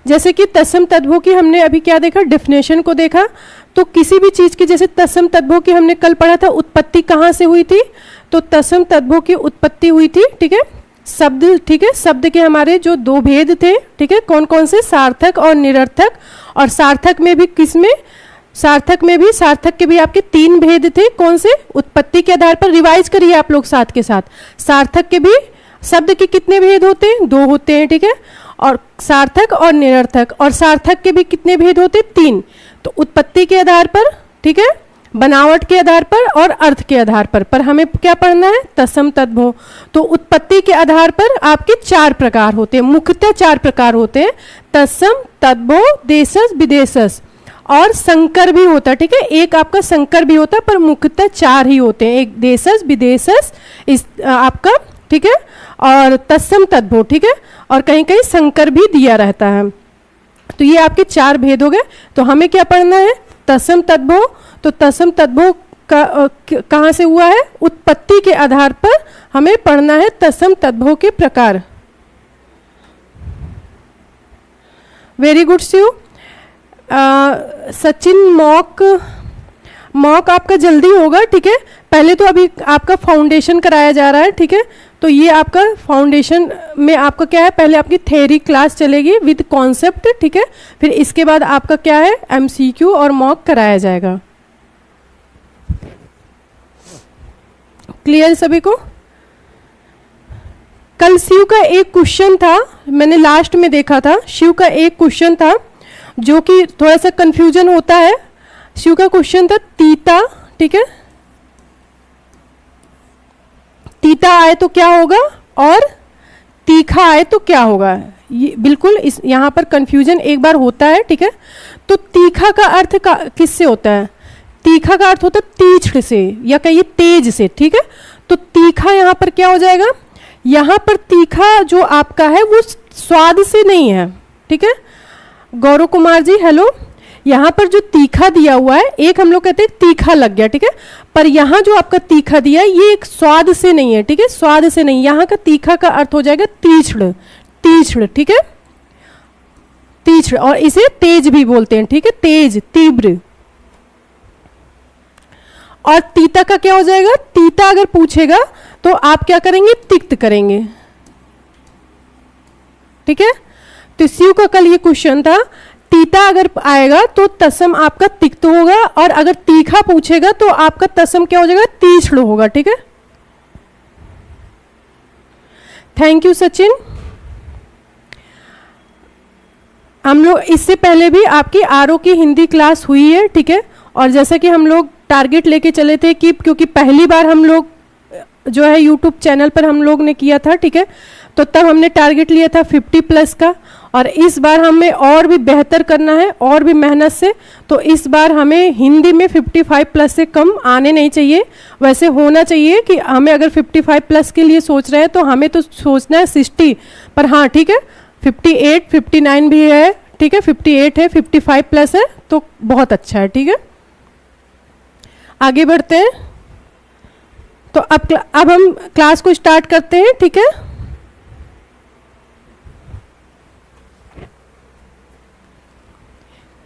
जैसे कि तत्सम तद्भव की हमने अभी क्या देखा, डेफिनेशन को देखा। तो किसी भी चीज़ की, जैसे तत्सम तद्भव की हमने कल पढ़ा था, उत्पत्ति कहाँ से हुई थी, तो तत्सम तद्भव की उत्पत्ति हुई थी, ठीक है, शब्द, ठीक है, शब्द के हमारे जो दो भेद थे, ठीक है, कौन कौन से, सार्थक और निरर्थक। और सार्थक में भी किसमें, सार्थक में भी, सार्थक के भी आपके 3 भेद थे, कौन से, उत्पत्ति के आधार पर। रिवाइज करिए आप लोग साथ के साथ, सार्थक के भी शब्द के कितने भेद होते हैं, 2 होते हैं, ठीक है, और सार्थक और निरर्थक। और सार्थक के भी कितने भेद होते हैं, 3। तो उत्पत्ति के आधार पर, ठीक है, बनावट के आधार पर और अर्थ के आधार पर हमें क्या पढ़ना है, तत्सम तद्भव। तो उत्पत्ति के आधार पर आपके 4 प्रकार होते हैं, मुख्यतः 4 प्रकार होते हैं, तत्सम, तद्भव, देशज, विदेशज और संकर भी होता है, ठीक है, एक आपका संकर भी होता है, पर मुख्यतः 4 ही होते हैं, एक देशज, विदेशज इस आपका, ठीक है, और तत्सम तद्भव, ठीक है, और कहीं कहीं संकर भी दिया रहता है। तो ये आपके 4 भेद हो गए। तो हमें क्या पढ़ना है, तत्सम तद्भव। तो तत्सम तद्भव का कहाँ से हुआ है, उत्पत्ति के आधार पर हमें पढ़ना है तत्सम तद्भव के प्रकार। Very good Shiv. Sachin mock आपका जल्दी होगा, ठीक है, पहले तो अभी आपका फाउंडेशन कराया जा रहा है, ठीक है, तो ये आपका फाउंडेशन में आपका क्या है, पहले आपकी थ्योरी क्लास चलेगी विद कॉन्सेप्ट, ठीक है, फिर इसके बाद आपका क्या है, एमसीक्यू और मॉक कराया जाएगा। क्लियर सभी को। कल शिव का एक क्वेश्चन था, मैंने लास्ट में देखा था, शिव का एक क्वेश्चन था जो कि थोड़ा सा कंफ्यूजन होता है। शिव का क्वेश्चन था तीता, ठीक है, तीता आए तो क्या होगा और तीखा आए तो क्या होगा, ये बिल्कुल इस यहाँ पर कंफ्यूजन एक बार होता है, ठीक है। तो तीखा का अर्थ किससे होता है, तीखा का अर्थ होता है तीक्ष्ण से या कहिए तेज से, ठीक है। तो तीखा यहाँ पर क्या हो जाएगा, यहाँ पर तीखा जो आपका है वो स्वाद से नहीं है, ठीक है। गौरव कुमार जी हेलो, यहाँ पर जो तीखा दिया हुआ है, एक हम लोग कहते हैं तीखा लग गया, ठीक है, पर यहाँ जो आपका तीखा दिया है ये एक स्वाद से नहीं है, ठीक है, स्वाद से नहीं, यहाँ का तीखा का अर्थ हो जाएगा तीक्ष्ण, तीक्ष्ण, ठीक है, तीक्ष्ण, और इसे तेज भी बोलते हैं, ठीक है, तेज, तीव्र। और तीता का क्या हो जाएगा, तीता अगर पूछेगा तो आप क्या करेंगे, तिक्त करेंगे, ठीक है। तो शिव का कल ये क्वेश्चन था, तीता अगर आएगा तो तत्सम आपका तिक्त होगा, और अगर तीखा पूछेगा तो आपका तत्सम क्या हो जाएगा, तीक्ष्ण होगा, ठीक है। Thank you Sachin. हम लोग इससे पहले भी आपकी आरओ की हिंदी क्लास हुई है, ठीक है, और जैसा कि हम लोग टारगेट लेके चले थे कि क्योंकि पहली बार हम लोग जो है यूट्यूब चैनल पर हम लोग ने किया था, ठीक है, तो तब हमने टारगेट लिया था 50+ का, और इस बार हमें और भी बेहतर करना है और भी मेहनत से। तो इस बार हमें हिंदी में 55+ से कम आने नहीं चाहिए, वैसे होना चाहिए कि हमें अगर 55+ के लिए सोच रहे हैं तो हमें तो सोचना है 60, पर हाँ ठीक है 58 59 भी है, ठीक है, 58 है, 55+ है तो बहुत अच्छा है, ठीक है। आगे बढ़ते हैं, तो अब हम क्लास को स्टार्ट करते हैं, ठीक है।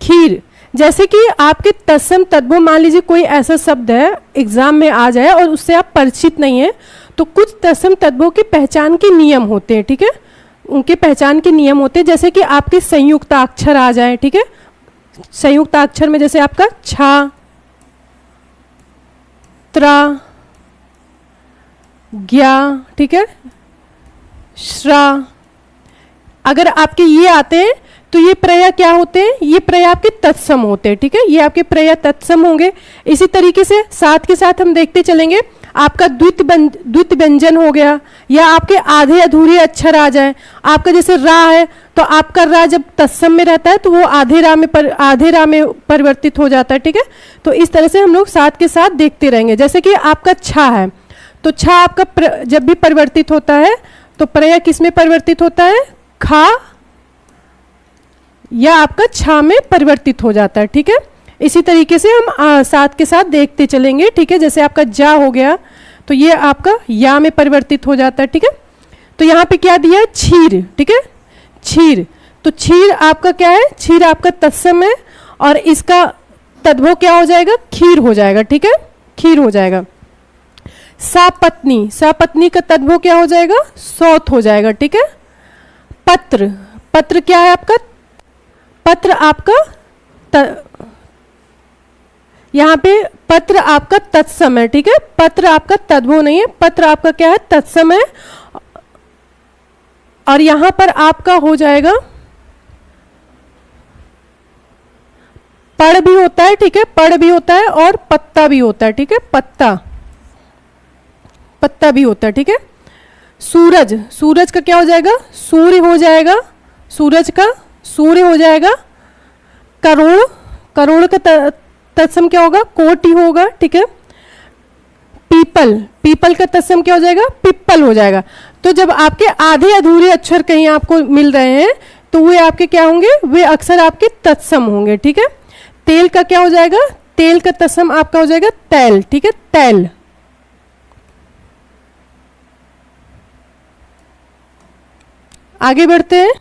खीर, जैसे कि आपके तत्सम तद्भव, मान लीजिए कोई ऐसा शब्द है एग्जाम में आ जाए और उससे आप परिचित नहीं है, तो कुछ तत्सम तद्भव की पहचान के नियम होते हैं, ठीक है, उनके पहचान के नियम होते हैं, जैसे कि आपके संयुक्ताक्षर आ जाए, ठीक है, संयुक्ताक्षर में जैसे आपका छा, त्रा, ज्ञा, ठीक है, श्रा, अगर आपके ये आते हैं तो ये प्रत्यय क्या होते हैं, ये प्रत्यय आपके तत्सम होते हैं, ठीक है, ये आपके प्रत्यय तत्सम होंगे। इसी तरीके से साथ के साथ हम देखते चलेंगे, आपका द्वित व्यंजन हो गया, या आपके आधे अधूरे अक्षर आ जाए, आपका जैसे रा है तो आपका रा जब तत्सम में रहता है तो वो आधे रा में परिवर्तित हो जाता है, ठीक है। तो इस तरह से हम लोग साथ के साथ देखते रहेंगे। जैसे कि आपका छा है, तो छा आपका जब भी परिवर्तित होता है तो प्रत्यय किस में परिवर्तित होता है, खा या आपका छा में परिवर्तित हो जाता है, ठीक है। इसी तरीके से हम साथ के साथ देखते चलेंगे, ठीक है। जैसे आपका जा हो गया तो ये आपका या में परिवर्तित हो जाता है, ठीक है। तो यहाँ पे क्या दिया है, छीर, ठीक है, छीर, तो क्षीर आपका क्या है, क्षीर आपका तत्सम है और इसका तद्भव क्या हो जाएगा, खीर हो जाएगा, ठीक है, खीर हो जाएगा। सापत्नी, सापत्नी का तद्भव क्या हो जाएगा, सौत हो जाएगा, ठीक है। पत्र, पत्र क्या है आपका, पत्र आपका यहाँ पे पत्र आपका तत्सम है, ठीक है, पत्र आपका तद्भव नहीं है, पत्र आपका क्या है, तत्सम है। और यहां पर आपका हो जाएगा पड़ भी होता है, ठीक है, पड़ भी होता है और पत्ता भी होता है, ठीक है, पत्ता, पत्ता भी होता है, ठीक है। सूरज, सूरज का क्या हो जाएगा, सूर्य हो जाएगा, सूरज का सूर्य हो जाएगा। करोड़, करोड़ का तत्सम क्या होगा, कोटि होगा, ठीक है। पीपल, पीपल का तत्सम क्या हो जाएगा, पिप्पल हो जाएगा। तो जब आपके आधे अधूरे अक्षर कहीं आपको मिल रहे हैं तो वे आपके क्या होंगे, वे अक्षर आपके तत्सम होंगे, ठीक है। तेल का क्या हो जाएगा, तेल का तत्सम आपका हो जाएगा तैल, ठीक है, तैल। आगे बढ़ते हैं।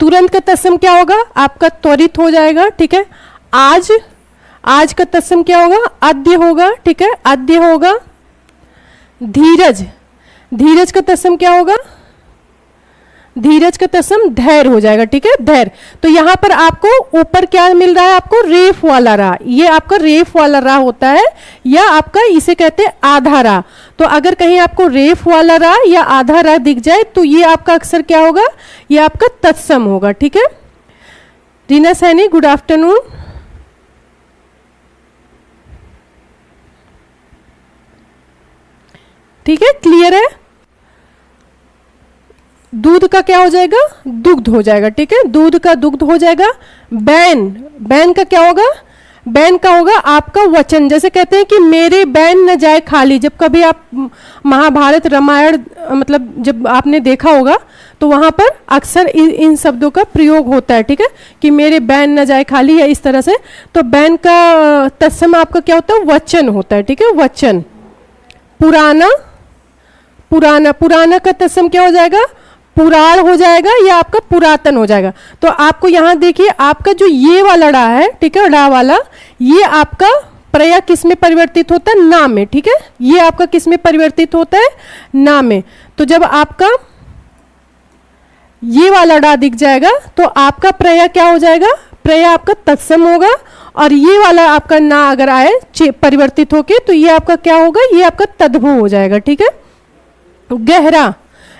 तुरंत का तत्सम क्या होगा आपका, त्वरित हो जाएगा, ठीक है। आज, आज का तत्सम क्या होगा, अद्य होगा, ठीक है, अद्य होगा। धीरज, धीरज का तत्सम क्या होगा, धीरज का तत्सम धैर्य हो जाएगा, ठीक है, धैर्य। तो यहां पर आपको ऊपर क्या मिल रहा है, आपको रेफ वाला रा, ये आपका रेफ वाला रा होता है या आपका इसे कहते हैं आधा रा। तो अगर कहीं आपको रेफ वाला रा या आधा रा दिख जाए तो ये आपका अक्षर क्या होगा, ये आपका तत्सम होगा, ठीक है। Reena Saini, good afternoon. ठीक है, क्लियर है। दूध का क्या हो जाएगा, दुग्ध हो जाएगा, ठीक है, दूध का दुग्ध हो जाएगा। बैन, बैन का क्या होगा, बैन का होगा आपका वचन। जैसे कहते हैं कि मेरे बैन न जाए खाली, जब कभी आप महाभारत रामायण मतलब जब आपने देखा होगा तो वहां पर अक्सर इन शब्दों का प्रयोग होता है, ठीक है, कि मेरे बैन न जाए खाली या इस तरह से। तो बैन का तत्सम आपका क्या होता है, वचन होता है, ठीक है, वचन। पुराना, पुराना, पुराना का तत्सम क्या हो जाएगा, पुराण हो जाएगा या आपका पुरातन हो जाएगा। तो आपको यहां देखिए आपका जो ये वाला डा है, ठीक है, डा वाला, ये आपका प्रया किस में परिवर्तित होता है, ना में, ठीक है, ये आपका किस में परिवर्तित होता है, ना में। तो जब आपका ये वाला डा दिख जाएगा तो आपका प्रया क्या हो जाएगा, प्रया आपका तत्सम होगा। और ये वाला आपका ना अगर आए परिवर्तित होके तो ये आपका क्या होगा, ये आपका तद्भव हो जाएगा, ठीक है। गहरा,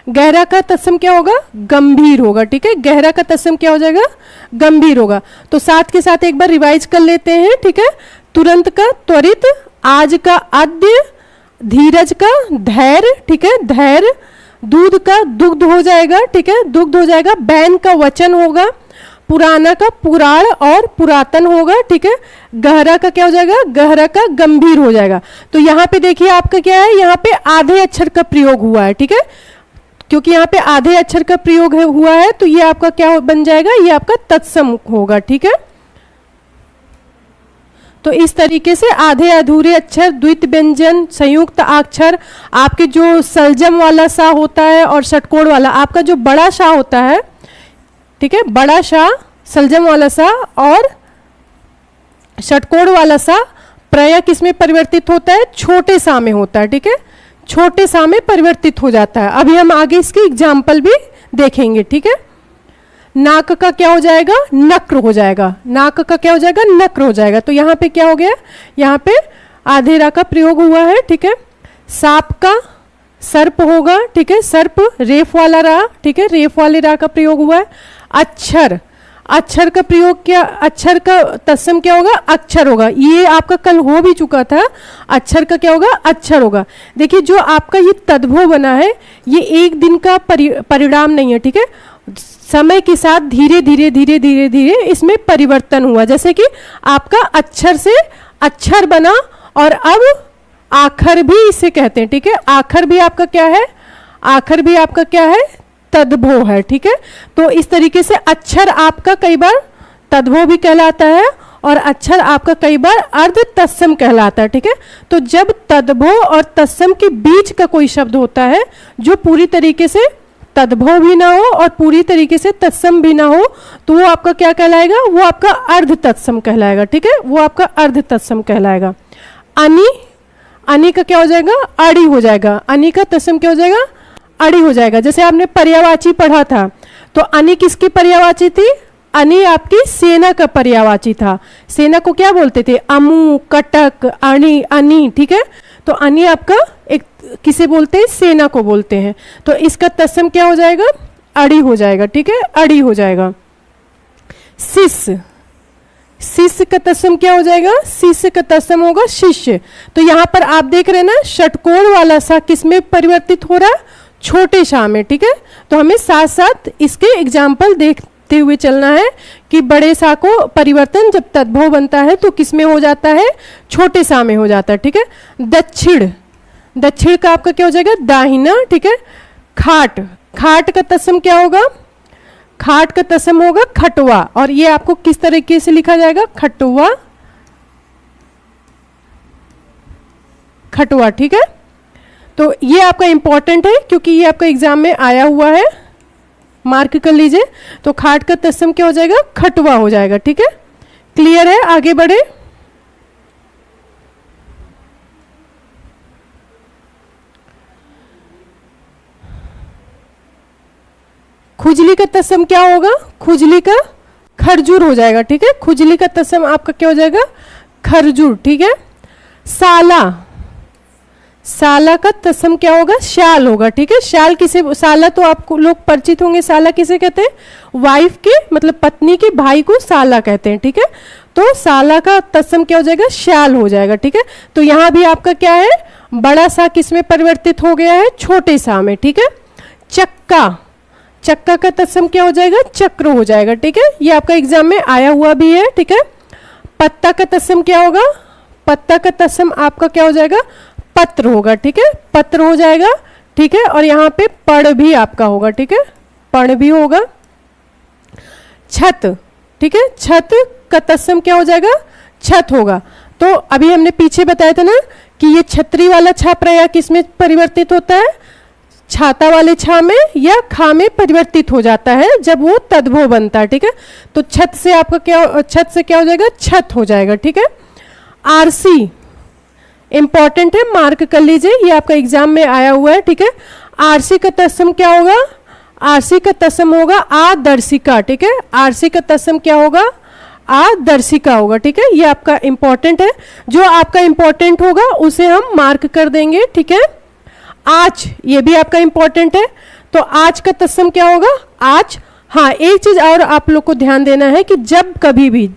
गहरा का तत्सम क्या होगा, गंभीर होगा, ठीक है, गहरा का तत्सम क्या हो जाएगा, गंभीर होगा। तो साथ के साथ एक बार रिवाइज कर लेते हैं, ठीक है। तुरंत का त्वरित, आज का अद्य, धीरज का धैर्य, ठीक है, धैर्य। दूध का दुग्ध हो जाएगा, ठीक है, दुग्ध हो जाएगा। बैन का वचन होगा। पुराना का पुराण और पुरातन होगा, ठीक है। गहरा का क्या हो जाएगा, गहरा का गंभीर हो जाएगा। तो यहाँ पे देखिए आपका क्या है, यहाँ पे आधे अक्षर का प्रयोग हुआ है, ठीक है, क्योंकि यहाँ पे आधे अक्षर का प्रयोग हुआ है तो ये आपका क्या बन जाएगा, ये आपका तत्सम होगा, ठीक है। तो इस तरीके से आधे अधूरे अक्षर, द्वित व्यंजन, संयुक्त अक्षर, आपके जो सलजम वाला सा होता है और षटकोण वाला, आपका जो बड़ा सा होता है, ठीक है, बड़ा सा, सलजम वाला सा और षटकोण वाला सा, प्रया किस में परिवर्तित होता है, छोटे सा में होता है, ठीक है, छोटे सा में परिवर्तित हो जाता है। अभी हम आगे इसके एग्जाम्पल भी देखेंगे, ठीक है। नाक का क्या हो जाएगा, नक्र हो जाएगा, नाक का क्या हो जाएगा, नक्र हो जाएगा। तो यहाँ पे क्या हो गया, यहाँ पे आधे रा का प्रयोग हुआ है, ठीक है। सांप का सर्प होगा, ठीक है, सर्प रेफ वाला रा, ठीक है, रेफ वाले रा का प्रयोग हुआ है। अक्षर, अक्षर का प्रयोग क्या, अक्षर का तत्सम क्या होगा, अक्षर होगा। ये आपका कल हो भी चुका था, अक्षर का क्या होगा, अक्षर होगा। देखिए जो आपका ये तद्भव बना है ये एक दिन का परिणाम नहीं है, ठीक है, समय के साथ धीरे धीरे धीरे धीरे धीरे इसमें परिवर्तन हुआ। जैसे कि आपका अक्षर से अक्षर बना और अब आखर भी इसे कहते हैं, ठीक है, आखर भी आपका क्या है, आखर भी आपका क्या है, तद्भव है, ठीक है। तो इस तरीके से अक्षर आपका कई बार तद्भव भी कहलाता है और अक्षर आपका कई बार अर्ध तत्सम कहलाता है, ठीक है। तो जब तद्भव और तत्सम के बीच का कोई शब्द होता है जो पूरी तरीके से तद्भव भी ना हो और पूरी तरीके से तत्सम भी ना हो, तो वो आपका क्या कहलाएगा, वो आपका अर्ध तत्सम कहलाएगा, ठीक है, वो आपका अर्ध तत्सम कहलाएगा। अनि, अनि का क्या हो जाएगा, अड़ी हो जाएगा, अनि का तत्सम क्या हो जाएगा, अड़ी हो जाएगा। जैसे आपने पर्यायवाची पढ़ा था, तो अनि किसकी पर्यायवाची थी, अनि आपकी सेना का पर्यायवाची था। सेना को क्या बोलते थे, अमु, कटक, अणि, अनि, ठीक है। तो अनि आपका एक किसे बोलते हैं, सेना को बोलते हैं। तो इसका तत्सम क्या हो जाएगा, अड़ी हो जाएगा, ठीक है, अड़ी हो जाएगा। शिष्य, शिष्य का तत्सम क्या हो जाएगा, शिष्य का तत्सम होगा शिष्य। तो यहाँ पर आप देख रहे हैं ना, षटकोण वाला सा किसमें परिवर्तित हो रहा है, छोटे शाह में, ठीक है। तो हमें साथ साथ इसके एग्जाम्पल देखते हुए चलना है कि बड़े सा को परिवर्तन जब तद्भव बनता है तो किसमें हो जाता है, छोटे सा में हो जाता है, ठीक है। दक्षिण, दक्षिण का आपका क्या हो जाएगा, दाहिना, ठीक है। खाट, खाट का तत्सम क्या होगा, खाट का तत्सम होगा खटवा, और ये आपको किस तरीके से लिखा जाएगा, खटवा, खटवा, ठीक है। तो ये आपका इंपॉर्टेंट है क्योंकि ये आपका एग्जाम में आया हुआ है, मार्क कर लीजिए। तो खाट का तत्सम क्या हो जाएगा, खटवा हो जाएगा, ठीक है। क्लियर है, आगे बढ़े। खुजली का तत्सम क्या होगा, खुजली का खरजूर हो जाएगा, ठीक है। खुजली का तत्सम आपका क्या हो जाएगा, खरजूर, ठीक है। साला, साला का तत्सम क्या होगा, शाल होगा, ठीक है। शाल किसे, साला तो आपको लोग परिचित होंगे, साला किसे कहते हैं, वाइफ के मतलब पत्नी के भाई को साला कहते हैं, ठीक है। तो साला का तत्सम क्या हो जाएगा, शाल हो जाएगा, ठीक है। तो यहाँ भी आपका क्या है, बड़ा सा किसमें परिवर्तित हो गया है, छोटे सा में, ठीक है। चक्का, चक्का का तत्सम क्या हो जाएगा, चक्र हो जाएगा, ठीक है। ये आपका एग्जाम में आया हुआ भी है, ठीक है। पत्ता का तत्सम क्या होगा, पत्ता का तत्सम आपका क्या हो जाएगा, पत्र होगा, ठीक है, पत्र हो जाएगा, ठीक है। और यहाँ पे पड़ भी आपका होगा, ठीक है, पड़ भी होगा। छत, ठीक है, छत का तत्सम क्या हो जाएगा, छत होगा। तो अभी हमने पीछे बताया था ना कि ये छतरी वाला छा प्रत्यय किसमें परिवर्तित होता है, छाता वाले छा में या खा में परिवर्तित हो जाता है जब वो तद्भव बनता है, ठीक है। तो छत से आपका क्या, छत से क्या हो जाएगा, छत हो जाएगा, ठीक है। आरसी इंपॉर्टेंट है, मार्क कर लीजिए, ये आपका एग्जाम में आया हुआ है, ठीक है। आरसी का तत्सम क्या होगा, आरसी का तत्सम होगा आदर्शिका, ठीक है। आरसी का तत्सम क्या होगा, आदर्शिका होगा, ठीक है। ये आपका इंपॉर्टेंट है, जो आपका इंपॉर्टेंट होगा उसे हम मार्क कर देंगे, ठीक है। आज, ये भी आपका इंपॉर्टेंट है, तो आज का तत्सम क्या होगा, आज। हाँ, एक चीज और आप लोग को ध्यान देना है कि जब कभी भी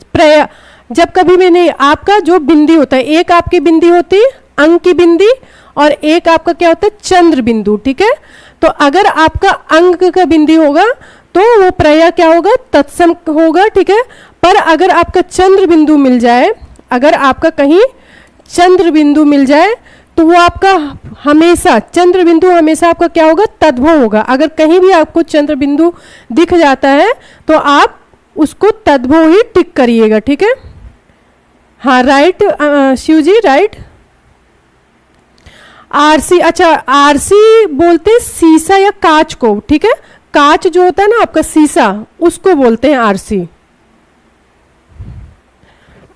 जब कभी भी नहीं, आपका जो बिंदी होता है, एक आपकी बिंदी होती है अंक की बिंदी और एक आपका क्या होता है, चंद्र बिंदु, ठीक है। तो अगर आपका अंक का बिंदी होगा तो वो प्रयय क्या होगा, तत्सम होगा, ठीक है। पर अगर आपका चंद्र बिंदु मिल जाए, अगर आपका कहीं चंद्र बिंदु मिल जाए तो वो आपका हमेशा, चंद्र बिंदु हमेशा आपका क्या होगा, तद्भव होगा। अगर कहीं भी आपको चंद्र बिंदु दिख जाता है तो आप उसको तद्भव ही टिक करिएगा, ठीक है। हाँ, राइट शिव जी, राइट। आरसी, अच्छा आरसी बोलते हैं शीशा या कांच को, ठीक है। कांच जो होता है ना आपका शीशा, उसको बोलते हैं आरसी।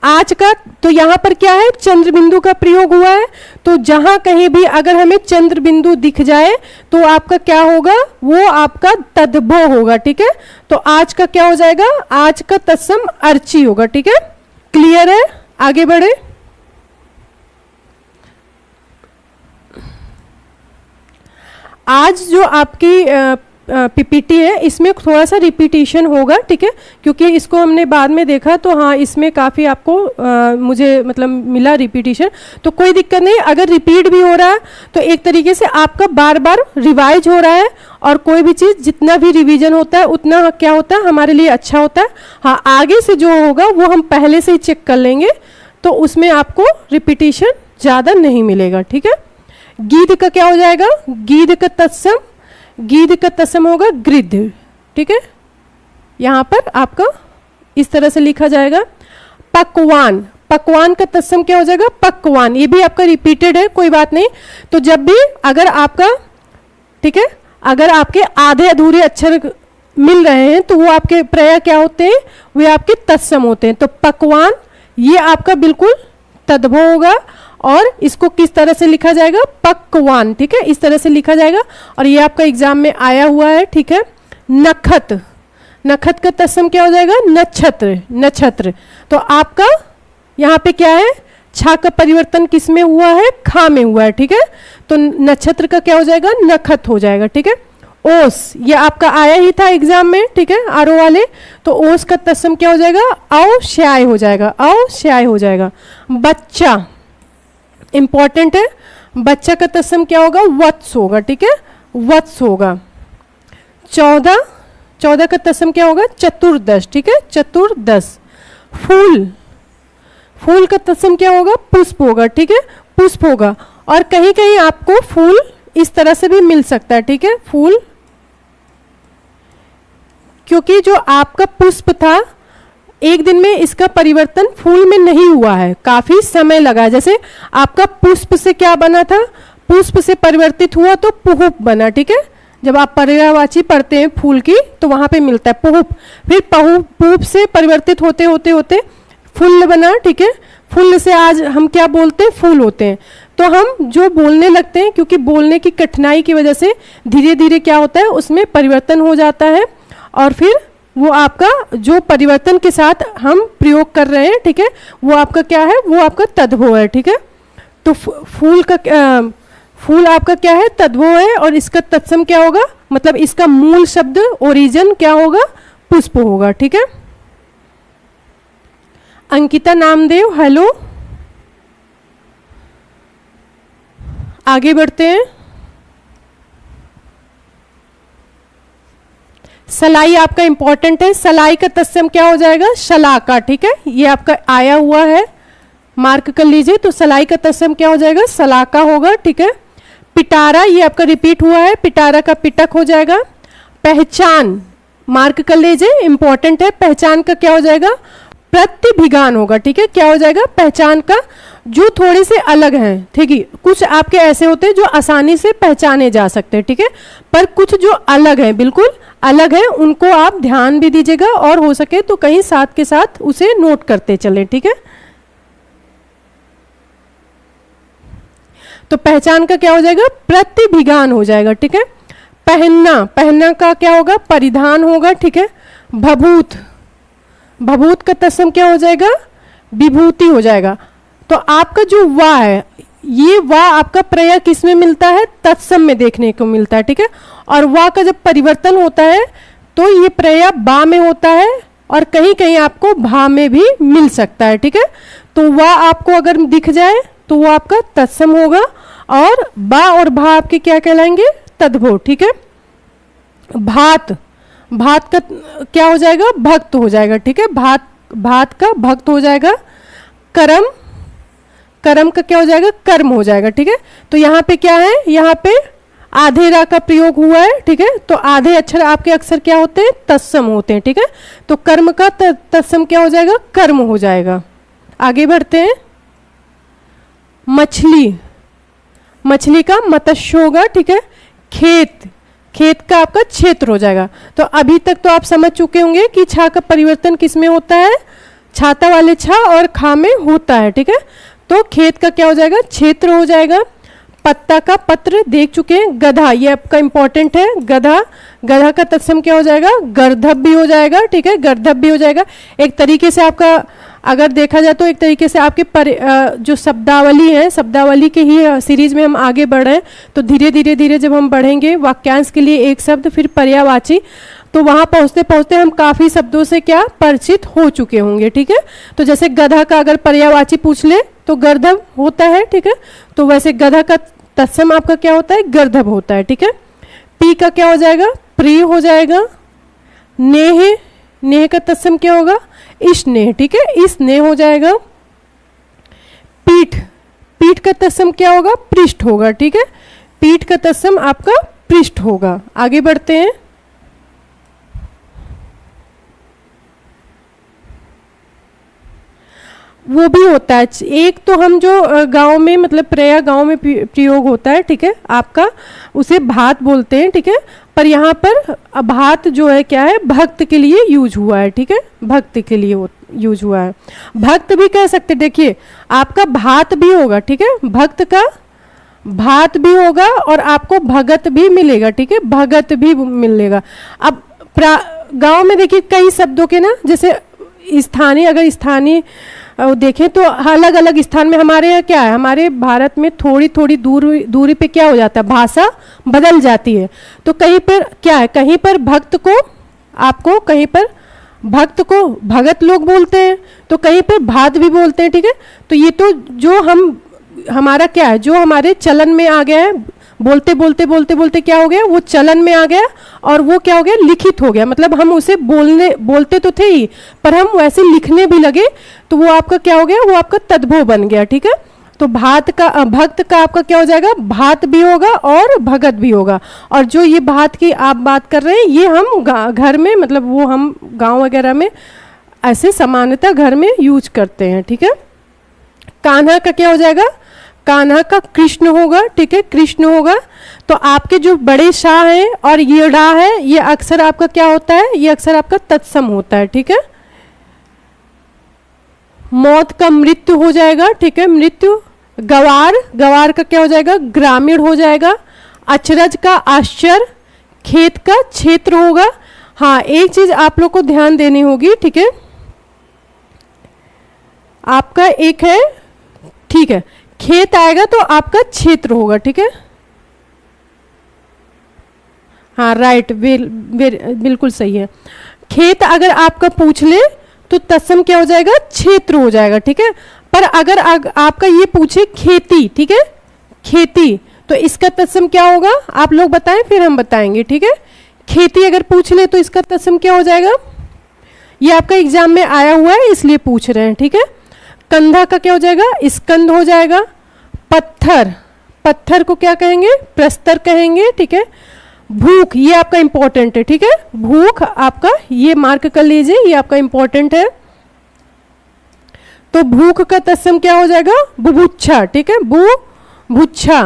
आज का तो यहाँ पर क्या है, चंद्र बिंदु का प्रयोग हुआ है, तो जहां कहीं भी अगर हमें चंद्र बिंदु दिख जाए तो आपका क्या होगा, वो आपका तद्भव होगा, ठीक है। तो आज का क्या हो जाएगा, आज का तत्सम अर्ची होगा, ठीक है। क्लियर है, आगे बढ़े। आज जो आपकी पीपीटी है इसमें थोड़ा सा रिपीटिशन होगा, ठीक है, क्योंकि इसको हमने बाद में देखा तो हाँ इसमें काफ़ी आपको मुझे मतलब मिला रिपीटिशन, तो कोई दिक्कत नहीं। अगर रिपीट भी हो रहा है तो एक तरीके से आपका बार बार रिवाइज हो रहा है, और कोई भी चीज़ जितना भी रिवीजन होता है उतना क्या होता है, हमारे लिए अच्छा होता है। हाँ, आगे से जो होगा वो हम पहले से ही चेक कर लेंगे, तो उसमें आपको रिपीटिशन ज़्यादा नहीं मिलेगा, ठीक है। गीध का क्या हो जाएगा, गीध का तत्सम, गीध का तत्सम होगा गृध्र, ठीक है। यहाँ पर आपका इस तरह से लिखा जाएगा। पकवान, पकवान का तत्सम क्या हो जाएगा? पकवान। ये भी आपका रिपीटेड है, कोई बात नहीं। तो जब भी अगर आपका, ठीक है, अगर आपके आधे अधूरे अक्षर मिल रहे हैं तो वो आपके प्रत्यय क्या होते हैं? वे आपके तत्सम होते हैं। तो पकवान ये आपका बिल्कुल तद्भव होगा और इसको किस तरह से लिखा जाएगा? पकवान, ठीक है, इस तरह से लिखा जाएगा। और ये आपका एग्जाम में आया हुआ है, ठीक है। नखत, नखत का तत्सम क्या हो जाएगा? नक्षत्र, नक्षत्र। तो आपका यहाँ पे क्या है? छा का परिवर्तन किस में हुआ है? खा में हुआ है, ठीक है। तो नक्षत्र का क्या हो जाएगा? नखत हो जाएगा, ठीक है। ओस, ये आपका आया ही था एग्जाम में, ठीक है, आरो वाले। तो ओस का तत्सम क्या हो जाएगा? औश्याय हो जाएगा, औश्याय हो जाएगा। बच्चा इंपॉर्टेंट है, बच्चा का तत्सम क्या होगा? वत्स होगा, ठीक है, वत्स होगा। 14, 14 का तत्सम क्या होगा? चतुर्दश, ठीक है, चतुर्दश। फूल, फूल का तत्सम क्या होगा? पुष्प होगा, ठीक है, पुष्प होगा। और कहीं कहीं आपको फूल इस तरह से भी मिल सकता है, ठीक है, फूल, क्योंकि जो आपका पुष्प था एक दिन में इसका परिवर्तन फूल में नहीं हुआ है, काफी समय लगा। जैसे आपका पुष्प से क्या बना था? पुष्प से परिवर्तित हुआ तो पुष्प बना, ठीक है। जब आप पर्यायवाची पढ़ते हैं फूल की तो वहां पे मिलता है पुष्प, फिर पुष्प से परिवर्तित होते होते होते फूल बना, ठीक है। फूल से आज हम क्या बोलते हैं? फूल होते हैं। तो हम जो बोलने लगते हैं, क्योंकि बोलने की कठिनाई की वजह से धीरे धीरे क्या होता है? उसमें परिवर्तन हो जाता है और फिर वो आपका जो परिवर्तन के साथ हम प्रयोग कर रहे हैं, ठीक है, वो आपका क्या है? वो आपका तद्भव है, ठीक है। तो फूल का फूल आपका क्या है? तद्भव है। और इसका तत्सम क्या होगा? मतलब इसका मूल शब्द ओरिजिन क्या होगा? पुष्प होगा, ठीक है। अंकिता नामदेव, हेलो, आगे बढ़ते हैं। सलाई आपका इंपॉर्टेंट है, सलाई का तत्सम क्या हो जाएगा? शलाका, ठीक है, ये आपका आया हुआ है, मार्क कर लीजिए। तो सलाई का तत्सम क्या हो जाएगा? सलाका होगा, ठीक है। पिटारा, ये आपका रिपीट हुआ है, पिटारा का पिटक हो जाएगा। पहचान, मार्क कर लीजिए, इंपॉर्टेंट है। पहचान का क्या हो जाएगा? प्रतिभिगान होगा, ठीक है, क्या हो जाएगा? पहचान का जो थोड़े से अलग हैं, ठीक है। कुछ आपके ऐसे होते हैं जो आसानी से पहचाने जा सकते हैं, ठीक है, पर कुछ जो अलग हैं, बिल्कुल अलग हैं, उनको आप ध्यान भी दीजिएगा और हो सके तो कहीं साथ के साथ उसे नोट करते चलें, ठीक है। तो पहचान का क्या हो जाएगा? प्रतिभिगान हो जाएगा, ठीक है। पहनना, पहनना का क्या होगा? परिधान होगा, ठीक है। भभूत, भभूत का तत्सम क्या हो जाएगा? विभूति हो जाएगा। तो आपका जो वा है, ये वा आपका प्रत्यय किस में मिलता है? तत्सम में देखने को मिलता है, ठीक है। और वा का जब परिवर्तन होता है तो ये प्रत्यय बा में होता है और कहीं कहीं आपको भा में भी मिल सकता है, ठीक है। तो वा आपको अगर दिख जाए तो वो आपका तत्सम होगा और बा और भा आपके क्या कहलाएंगे? तद्भव, ठीक है। भात, भात का क्या हो जाएगा? भक्त हो जाएगा, ठीक है, भात, भात का भक्त हो जाएगा। कर्म, कर्म का क्या हो जाएगा? कर्म हो जाएगा, ठीक है। तो यहाँ पे क्या है? यहाँ पे आधे रा का प्रयोग हुआ है, ठीक है। तो आधे अक्षर आपके अक्षर क्या होते हैं? तत्सम होते हैं, ठीक है। तो कर्म का तत्सम क्या हो जाएगा? कर्म हो जाएगा। आगे बढ़ते हैं। मछली, मछली का मत्स्य होगा, ठीक है। खेत, खेत का आपका क्षेत्र हो जाएगा। तो अभी तक तो आप समझ चुके होंगे कि छा का परिवर्तन किस में होता है? छाता वाले छा और खा में होता है, ठीक है। तो खेत का क्या हो जाएगा? क्षेत्र हो जाएगा। पत्ता का पत्र देख चुके हैं। गधा, ये आपका इंपॉर्टेंट है, गधा, गधा का तत्सम क्या हो जाएगा? गर्दभ भी हो जाएगा, ठीक है, गर्दभ भी हो जाएगा। एक तरीके से आपका अगर देखा जाए तो एक तरीके से आपके जो शब्दावली है, शब्दावली के ही सीरीज में हम आगे बढ़ रहे हैं। तो धीरे धीरे धीरे जब हम बढ़ेंगे वाक्यांश के लिए एक शब्द, फिर पर्यायवाची, तो वहां पहुंचते पहुंचते हम काफी शब्दों से क्या परिचित हो चुके होंगे, ठीक है। तो जैसे गधा का अगर पर्यायवाची पूछ ले तो गर्दभ होता है, ठीक है। तो वैसे गधा का तत्सम आपका क्या होता है? गर्दभ होता है, ठीक है। पी का क्या हो जाएगा? प्रिय हो जाएगा। नेह, नेह का तत्सम क्या होगा? स्नेह, ठीक है, स्नेह हो जाएगा। पीठ, पीठ का तत्सम क्या होगा? पृष्ठ होगा, ठीक है। पीठ का तत्सम आपका पृष्ठ होगा। आगे बढ़ते हैं। वो भी होता है। एक तो हम जो गांव में मतलब प्रया गांव में प्रयोग होता है, ठीक है, आपका उसे भात बोलते हैं, ठीक है, पर यहाँ पर भात जो है क्या है, भक्त के लिए यूज हुआ है, ठीक है, भक्त के लिए यूज हुआ है। भक्त भी कह सकते, देखिए आपका भात भी होगा, ठीक है, भक्त का भात भी होगा और आपको भगत भी मिलेगा, ठीक है, भगत भी मिलेगा। अब गांव में देखिए कई शब्दों के ना, जैसे स्थानीय, अगर स्थानीय देखें तो अलग अलग स्थान में, हमारे यहाँ क्या है, हमारे भारत में थोड़ी थोड़ी दूरी पे क्या हो जाता है, भाषा बदल जाती है। तो कहीं पर क्या है, कहीं पर भक्त को आपको, कहीं पर भक्त को भगत लोग बोलते हैं, तो कहीं पर भात भी बोलते हैं, ठीक है। तो ये तो जो हमारा क्या है, जो हमारे चलन में आ गया है, बोलते बोलते बोलते बोलते क्या हो गया, वो चलन में आ गया और वो क्या हो गया, लिखित हो गया। मतलब हम उसे बोलते तो थे ही, पर हम वैसे लिखने भी लगे, तो वो आपका क्या हो गया, वो आपका तद्भव बन गया, ठीक है। तो भक्त का आपका क्या हो जाएगा, भात भी होगा और भगत भी होगा। और जो ये भात की आप बात कर रहे हैं, ये हम घर में, मतलब वो हम गाँव वगैरह में ऐसे सामान्यतः घर में यूज करते हैं, ठीक है। कान्हा का क्या हो जाएगा, कान्हा का कृष्ण होगा, ठीक है, कृष्ण होगा। तो आपके जो बड़े शाह हैं और ये डा है, ये अक्सर आपका क्या होता है, ये अक्सर आपका तत्सम होता है, ठीक है। मौत का मृत्यु हो जाएगा, ठीक है, मृत्यु। गवार का क्या हो जाएगा, ग्रामीण हो जाएगा। अचरज का आश्चर्य, खेत का क्षेत्र होगा। हाँ, एक चीज आप लोग को ध्यान देनी होगी, ठीक है, आपका एक है, ठीक है, खेत आएगा तो आपका क्षेत्र होगा, ठीक है। हाँ राइट, बिल्कुल सही है। खेत अगर आपका पूछ ले तो तत्सम क्या हो जाएगा, क्षेत्र हो जाएगा, ठीक है। पर अगर आपका ये पूछे खेती, ठीक है, खेती, तो इसका तत्सम क्या होगा, आप लोग बताएं फिर हम बताएंगे, ठीक है। खेती अगर पूछ ले तो इसका तत्सम क्या हो जाएगा, ये आपका एग्जाम में आया हुआ है इसलिए पूछ रहे हैं, ठीक है। कंधा का क्या हो जाएगा, स्कंद हो जाएगा। पत्थर को क्या कहेंगे, प्रस्तर कहेंगे, ठीक है। भूख, ये आपका इंपॉर्टेंट है, ठीक है, भूख आपका ये मार्क कर लीजिए, ये आपका इंपॉर्टेंट है। तो भूख का तत्सम क्या हो जाएगा, बुभुक्षा, ठीक है, बुभुक्षा।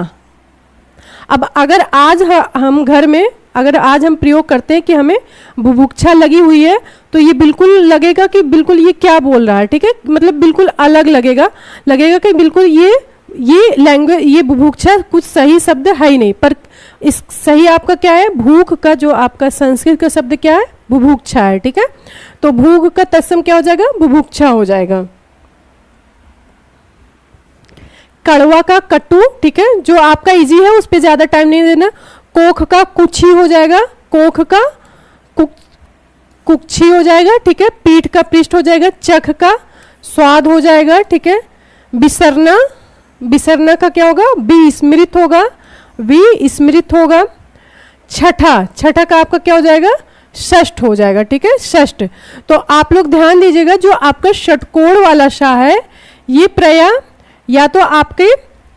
अब अगर आज हम घर में, अगर आज हम प्रयोग करते हैं कि हमें बुभुक्षा लगी हुई है, तो ये बिल्कुल लगेगा कि बिल्कुल ये क्या बोल रहा है, ठीक है, मतलब बिल्कुल अलग लगेगा कि बिल्कुल ये लैंग्वेज, ये बुभुक्षा कुछ सही शब्द है ही नहीं। पर इस सही आपका क्या है, भूख का जो आपका संस्कृत का शब्द क्या है, बुभुक्षा है, ठीक है। तो भूख का तत्सम क्या हो जाएगा, बुभुक्षा हो जाएगा। कड़वा का कटु, ठीक है, जो आपका इजी है उस पर ज्यादा टाइम नहीं देना। कोख का कुछी हो जाएगा, कोख का कुक्षी हो जाएगा, ठीक है। पीठ का पृष्ठ हो जाएगा। चख का स्वाद हो जाएगा, ठीक है। विसरना का क्या होगा, विस्मृत होगा, विस्मृत होगा। छठा का आपका क्या हो जाएगा, षष्ठ हो जाएगा, ठीक है, षष्ठ। तो आप लोग ध्यान दीजिएगा, जो आपका षटकोण वाला शाह है, ये प्रया या तो आपके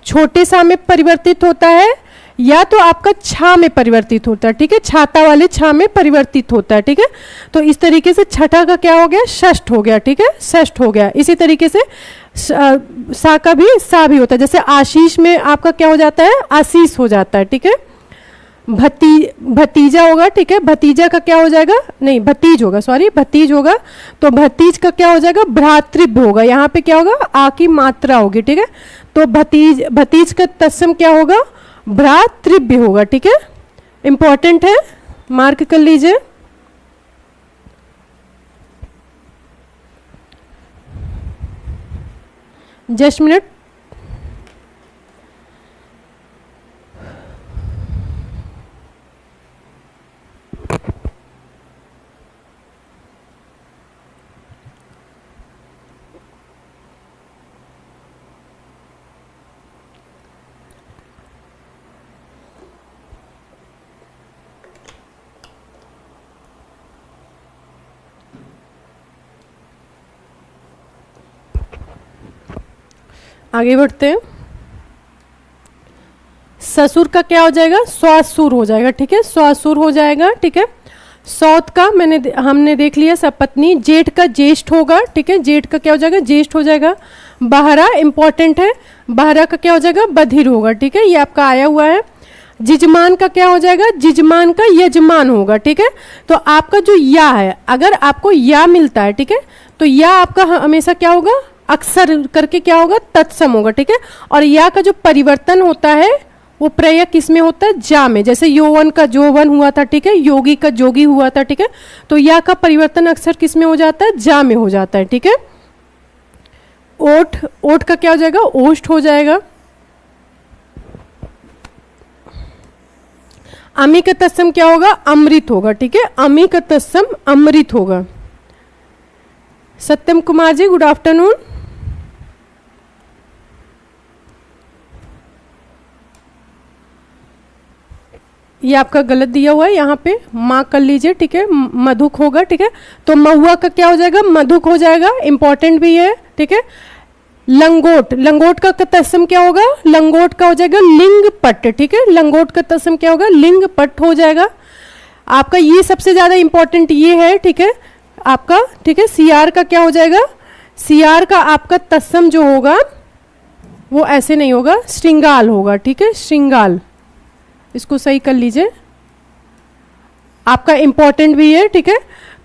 छोटे सा में परिवर्तित होता है या तो आपका छा में परिवर्तित होता है, ठीक है, छाता वाले छा में परिवर्तित होता है, ठीक है। तो इस तरीके से छठा का क्या हो गया, षष्ठ हो गया, ठीक है, षष्ठ हो गया। इसी तरीके से सा का भी सा भी होता है, जैसे आशीष में आपका क्या हो जाता है, आशीष हो जाता है, ठीक है। भतीजा होगा, ठीक है, भतीजा का क्या हो जाएगा, नहीं भतीज होगा, सॉरी भतीज होगा। तो भतीज का क्या हो जाएगा, भ्रातृव्य होगा, यहाँ पे क्या होगा, आ की मात्रा होगी, ठीक है। तो भतीज का तत्सम क्या होगा, भ्रातृव्य होगा, ठीक है, इंपॉर्टेंट है, मार्क कर लीजिए। Just minute. आगे बढ़ते हैं। ससुर का क्या हो जाएगा, स्वासुर हो जाएगा, ठीक है, स्वासुर हो जाएगा, ठीक है। सौत का हमने देख लिया सपत्नी। जेठ का ज्येष्ठ होगा, ठीक है, जेठ का क्या हो जाएगा, ज्येष्ठ हो जाएगा। बहरा इंपॉर्टेंट है, बहरा का क्या हो जाएगा, बधिर होगा, ठीक है, ये आपका आया हुआ है। जिजमान का क्या हो जाएगा, जिजमान का यजमान होगा, ठीक है। तो आपका जो या है, अगर आपको या मिलता है, ठीक है, तो या आपका हमेशा क्या होगा, अक्सर करके क्या होगा, तत्सम होगा, ठीक है। और या का जो परिवर्तन होता है वो प्रत्यय किस में होता है, जा में। जैसे यौवन का जौवन हुआ था, ठीक है, योगी का जोगी हुआ था, ठीक है। तो या का परिवर्तन अक्सर किस में हो जाता है, जा में हो जाता है, ठीक है। ओठ, ओठ का क्या हो जाएगा, ओष्ठ हो जाएगा। अमी का तत्सम क्या होगा, अमृत होगा, ठीक है, अमी का तत्सम अमृत होगा। सत्यम कुमार जी, गुड आफ्टरनून। ये आपका गलत दिया हुआ है, यहाँ पे माँ कर लीजिए, ठीक है, मधुक होगा, ठीक है। तो महुआ का क्या हो जाएगा, मधुक हो जाएगा, इंपॉर्टेंट भी है, ठीक है। लंगोट, लंगोट का तत्सम क्या होगा, लंगोट का हो जाएगा लिंग पट, ठीक है, लंगोट का तत्सम क्या होगा, लिंग पट हो जाएगा। आपका ये सबसे ज्यादा इंपॉर्टेंट ये है, ठीक है, आपका, ठीक है। सियार का क्या हो जाएगा, सियार का आपका तत्सम जो होगा वो ऐसे नहीं होगा, श्रृंगाल होगा, ठीक है, श्रृंगाल, इसको सही कर लीजिए, आपका इंपॉर्टेंट भी है, ठीक है।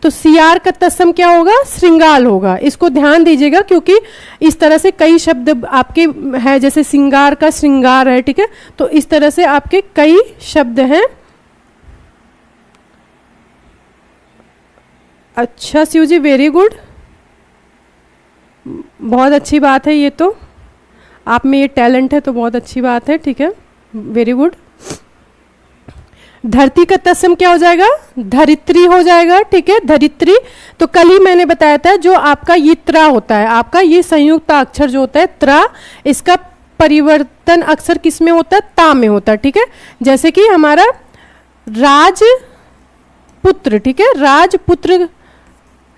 तो सियार का तत्सम क्या होगा, श्रृंगाल होगा, इसको ध्यान दीजिएगा, क्योंकि इस तरह से कई शब्द आपके है, जैसे सिंगार का श्रृंगार है, ठीक है। तो इस तरह से आपके कई शब्द हैं। अच्छा शिव जी, वेरी गुड, बहुत अच्छी बात है, ये तो आप में ये टैलेंट है तो बहुत अच्छी बात है, ठीक है, वेरी गुड। धरती का तत्सम क्या हो जाएगा, धरित्री हो जाएगा, ठीक है, धरित्री। तो कल ही मैंने बताया था, जो आपका ये त्रा होता है, आपका ये संयुक्त अक्षर जो होता है त्रा, इसका परिवर्तन अक्षर किस में होता है, ता में होता है, ठीक है। जैसे कि हमारा राजपुत्र, ठीक है, राजपुत्र,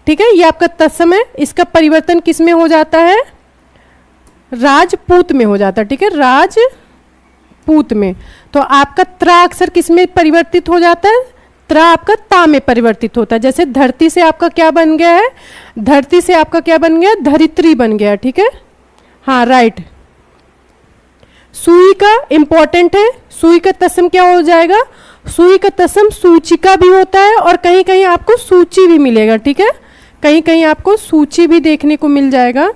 ठीक है, ये आपका तत्सम है, इसका परिवर्तन किस में हो जाता है, राजपूत में हो जाता है, ठीक है, राजपूत में। तो आपका त्रा अक्षर किस में परिवर्तित हो जाता है, त्रा आपका ता में परिवर्तित होता है। जैसे धरती से आपका क्या बन गया है, धरती से आपका क्या बन गया, धरित्री बन गया, ठीक है, हाँ राइट। सुई का इंपॉर्टेंट है, सुई का तत्सम क्या हो जाएगा, सुई का तत्सम सूचिका भी होता है, और कहीं कहीं आपको सूची भी मिलेगा, ठीक है, कहीं कहीं आपको सूची भी देखने को मिल जाएगा।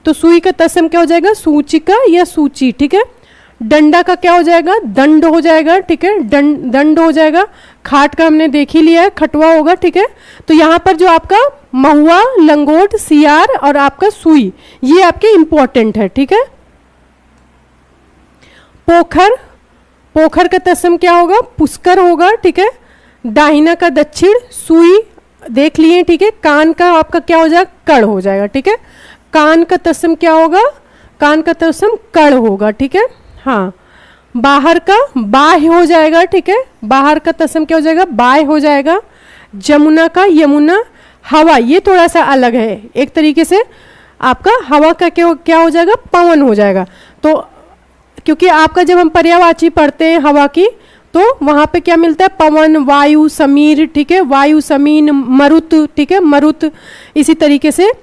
तो सुई का तत्सम क्या हो जाएगा, सूचिका या सूची, ठीक है। डंडा का क्या हो जाएगा, दंड हो जाएगा, ठीक है, दंड हो जाएगा। खाट का हमने देख ही लिया है, खटवा होगा, ठीक है। तो यहाँ पर जो आपका महुआ, लंगोट, सियार और आपका सुई, ये आपके इंपॉर्टेंट है, ठीक है। पोखर, पोखर का तत्सम क्या होगा, पुष्कर होगा, ठीक है। दाहिना का दक्षिण, सुई देख लिए, ठीक है। कान का आपका क्या हो जाएगा, कड़ हो जाएगा, ठीक है। कान का तत्सम क्या होगा, कान का तत्सम कड़ होगा, ठीक है, हाँ। बाहर का बाह्य हो जाएगा, ठीक है, बाहर का तत्सम क्या हो जाएगा, बाह्य हो जाएगा। जमुना का यमुना। हवा, ये थोड़ा सा अलग है, एक तरीके से आपका हवा का क्या हो जाएगा, पवन हो जाएगा। तो क्योंकि आपका जब हम पर्यायवाची पढ़ते हैं हवा की, तो वहां पे क्या मिलता है, पवन, वायु, समीर, ठीक है, वायु, समीन, मरुत, ठीक है, मरुत, इसी तरीके से।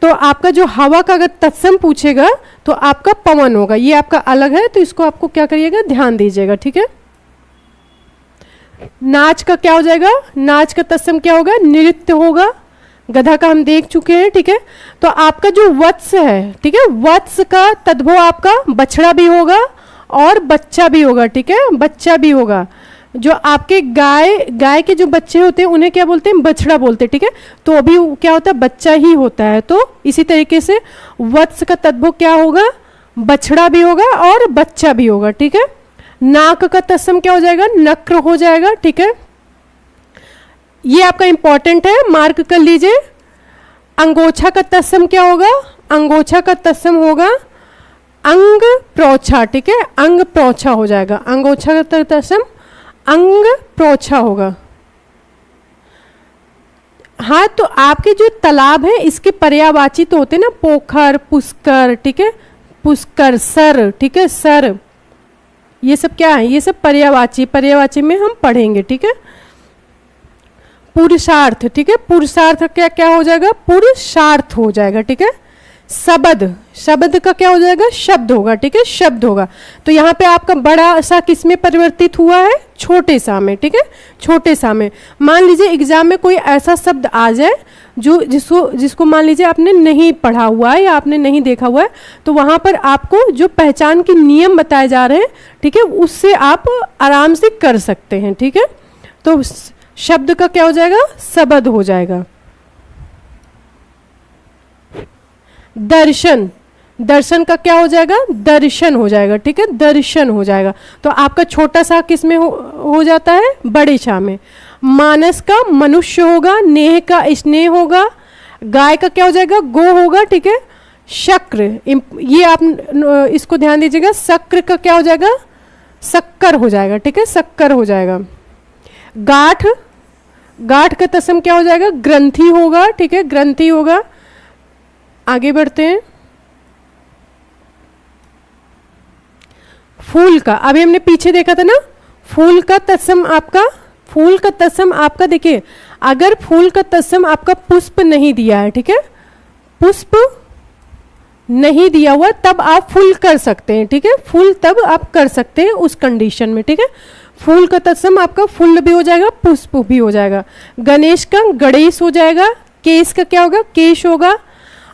तो आपका जो हवा का अगर तत्सम पूछेगा तो आपका पवन होगा, ये आपका अलग है, तो इसको आपको क्या करिएगा, ध्यान दीजिएगा, ठीक है। नाच का क्या हो जाएगा, नाच का तत्सम क्या होगा, नृत्य होगा। गधा का हम देख चुके हैं, ठीक है। तो आपका जो वत्स है, ठीक है, वत्स का तद्भव आपका बछड़ा भी होगा और बच्चा भी होगा, ठीक है, बच्चा भी होगा। जो आपके गाय के जो बच्चे होते हैं उन्हें क्या बोलते हैं, बछड़ा बोलते हैं, ठीक है। तो अभी क्या होता है, बच्चा ही होता है। तो इसी तरीके से वत्स का तद्भव क्या होगा, बछड़ा भी होगा और बच्चा भी होगा, ठीक है। नाक का तत्सम क्या हो जाएगा, नक्र हो जाएगा, ठीक है। ये आपका इंपॉर्टेंट है, मार्क कर लीजिए। अंगोछा का तत्सम क्या होगा, अंगोछा का तत्सम होगा अंग प्रोछा, ठीक है, अंग प्रोछा हो जाएगा। अंगोछा का तत्सम अंग प्रोछा होगा। हाँ, तो आपके जो तालाब है इसके पर्यायवाची तो होते हैं ना, पोखर, पुष्कर, ठीक है, पुष्कर, सर, ठीक है, सर, ये सब क्या है, ये सब पर्यायवाची, पर्यायवाची में हम पढ़ेंगे, ठीक है। पुरुषार्थ, ठीक है, पुरुषार्थ क्या क्या हो जाएगा, पुरुषार्थ हो जाएगा, ठीक है। शब्द, शब्द का क्या हो जाएगा, शब्द होगा, ठीक है, शब्द होगा। तो यहाँ पे आपका बड़ा सा किस में परिवर्तित हुआ है, छोटे सा में, ठीक है, छोटे सा में। मान लीजिए एग्जाम में कोई ऐसा शब्द आ जाए जो जिसको मान लीजिए आपने नहीं पढ़ा हुआ है या आपने नहीं देखा हुआ है, तो वहाँ पर आपको जो पहचान के नियम बताए जा रहे हैं, ठीक है, उससे आप आराम से कर सकते हैं, ठीक है। तो शब्द का क्या हो जाएगा, शब्द हो जाएगा। दर्शन, दर्शन का क्या हो जाएगा, दर्शन हो जाएगा, ठीक है, दर्शन हो जाएगा। तो आपका छोटा सा किस में हो जाता है, बड़े शा में। मानस का मनुष्य होगा, नेह का स्नेह होगा, गाय का क्या हो जाएगा, गो होगा, ठीक है। शक्र, ये आप इसको ध्यान दीजिएगा, शक्र का क्या हो जाएगा, शक्कर हो जाएगा, ठीक है, शक्कर हो जाएगा। गाठ, गाठ का तत्सम क्या हो जाएगा, ग्रंथि होगा, ठीक है, ग्रंथि होगा। आगे बढ़ते हैं। फूल का, अभी हमने पीछे देखा था ना, फूल का तत्सम आपका, फूल का तत्सम आपका देखिए, अगर फूल का तत्सम आपका पुष्प नहीं दिया है, ठीक है, पुष्प नहीं दिया हुआ तब आप फूल कर सकते हैं, ठीक है, फूल तब आप कर सकते हैं उस कंडीशन में, ठीक है। फूल का तत्सम आपका फूल भी हो जाएगा, पुष्प भी हो जाएगा। गणेश का गणेश हो जाएगा, केश का क्या होगा, केश होगा।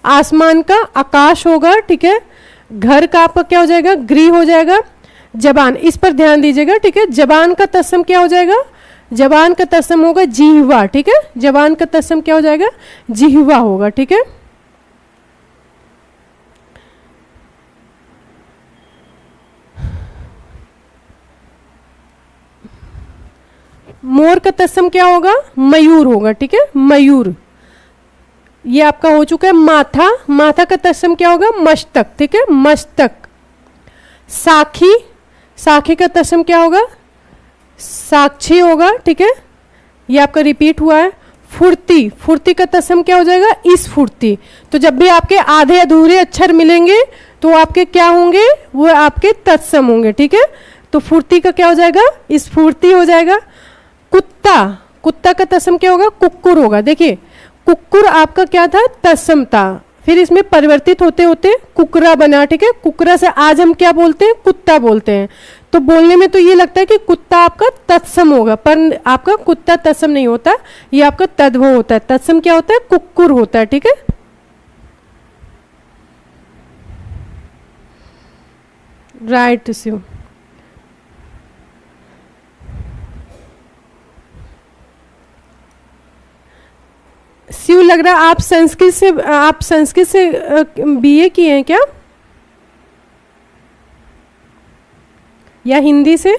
आसमान का आकाश होगा, ठीक है। घर का आपका क्या हो जाएगा, गृह हो जाएगा। जबान, इस पर ध्यान दीजिएगा, ठीक है, जबान का तत्सम क्या हो जाएगा, जबान का तत्सम होगा जिह्वा, ठीक है, जबान का तत्सम क्या हो जाएगा, जिह्वा होगा, ठीक है। मोर का तत्सम क्या होगा, मयूर होगा, ठीक है, मयूर। ये आपका हो चुका है। माथा, माथा का तत्सम क्या होगा, मस्तक, ठीक है, मस्तक। साखी, साखी का तत्सम क्या होगा, साक्षी होगा, ठीक है, ये आपका रिपीट हुआ है। फुर्ती, फुर्ती का तत्सम क्या हो जाएगा, इस फुर्ती। तो जब भी आपके आधे अधूरे अक्षर मिलेंगे तो आपके क्या होंगे, वो आपके तत्सम होंगे, ठीक है। तो फुर्ती का क्या हो जाएगा, इस फुर्ती हो जाएगा। कुत्ता, कुत्ता का तत्सम क्या होगा, कुक्कुर होगा। देखिए कुक्कुर आपका क्या था, तत्सम था, फिर इसमें परिवर्तित होते होते कुकरा बना, ठीक है। कुकरा से आज हम क्या बोलते हैं, कुत्ता बोलते हैं। तो बोलने में तो ये लगता है कि कुत्ता आपका तत्सम होगा, पर आपका कुत्ता तत्सम नहीं होता, ये आपका तद्भव होता है। तत्सम क्या होता है, कुक्कुर होता है, ठीक है। राइट स्यू। शिव लग रहा है आप संस्कृत से बीए किए हैं क्या, या हिंदी से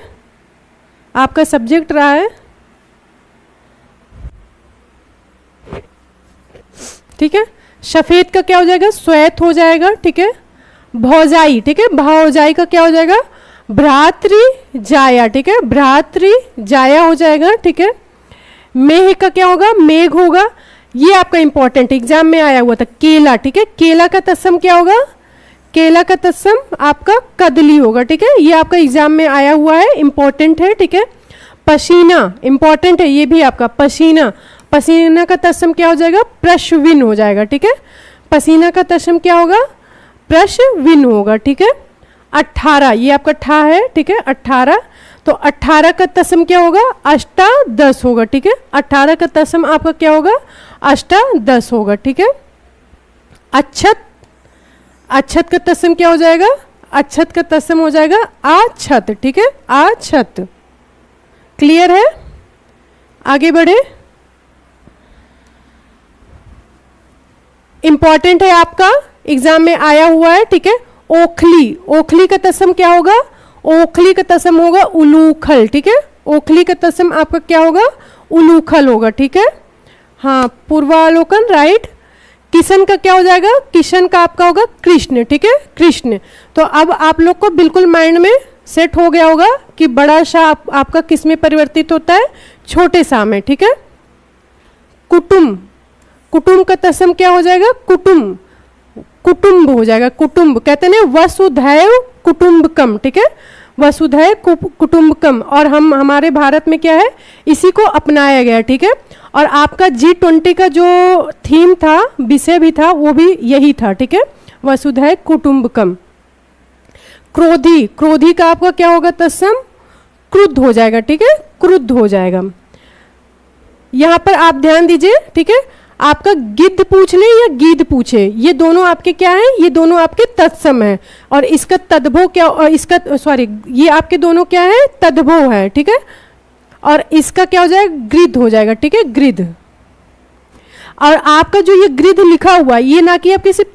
आपका सब्जेक्ट रहा है, ठीक है। सफेद का क्या हो जाएगा, श्वेत हो जाएगा, ठीक है। भौजाई, ठीक है, भौजाई का क्या हो जाएगा, भ्रातृ जाया, ठीक है, भ्रातृ जाया हो जाएगा, ठीक है। मेघ का क्या होगा, मेघ होगा। ये आपका इंपॉर्टेंट एग्जाम में आया हुआ था, केला, ठीक है। केला का तत्सम क्या होगा, केला का तत्सम आपका कदली होगा, ठीक है। ये आपका एग्जाम में आया हुआ है, इंपॉर्टेंट है, ठीक है। पसीना इंपॉर्टेंट है, ये भी आपका पसीना, पसीना का तत्सम क्या हो जाएगा, प्रश्विन हो जाएगा, ठीक है। पसीना का तत्सम क्या होगा, प्रश्विन होगा, ठीक है। 18, ये आपका ठा है, ठीक है, 18। तो 18 का तत्सम क्या होगा, अष्टादश होगा, ठीक है। 18 का तत्सम आपका क्या होगा, अष्टादश होगा, ठीक है। अच्छत, अच्छत का तत्सम क्या हो जाएगा, अच्छत का तत्सम हो जाएगा आछत, ठीक है, आछत। क्लियर है, आगे बढ़े। इंपॉर्टेंट है, आपका एग्जाम में आया हुआ है, ठीक है। ओखली, ओखली का तत्सम क्या होगा, ओखली का तत्सम होगा उलूखल, ठीक है। ओखली का तत्सम आपका क्या होगा, उलूखल होगा, ठीक है। हाँ, पूर्वालोकन, राइट। किशन का क्या हो जाएगा, किशन का आपका होगा कृष्ण, ठीक है, कृष्ण। तो अब आप लोग को बिल्कुल माइंड में सेट हो गया होगा कि बड़ा शाह आपका किस में परिवर्तित होता है, छोटे शाह में, ठीक है। कुटुंब, कुटुंब का तत्सम क्या हो जाएगा, कुटुंब, कुटुंब हो जाएगा, कुटुंब। कहते हैं वसुधैव कुटुंबकम, ठीक है, वसुधैव कुटुंबकम, और हमारे भारत में क्या है, इसी को अपनाया गया, ठीक है। और आपका G20 का जो थीम था, विषय भी था, वो भी यही था, ठीक है, वसुधैव कुटुंबकम। क्रोधी, क्रोधी का आपका क्या होगा, तत्सम क्रुद्ध हो जाएगा, ठीक है, क्रुद्ध हो जाएगा। यहां पर आप ध्यान दीजिए, ठीक है, आपका गिद्ध पूछ ले या गीध पूछे, ये दोनों आपके क्या है, ये दोनों आपके तत्सम है। और इसका तद्भव क्या, इसका सॉरी, ये आपके दोनों क्या है, तद्भव है, ठीक है। और इसका क्या हो जाएगा, गृध हो जाएगा, ठीक है, गृध। और आपका जो ये गृध लिखा हुआ, ये ना कि आपके सिर्फ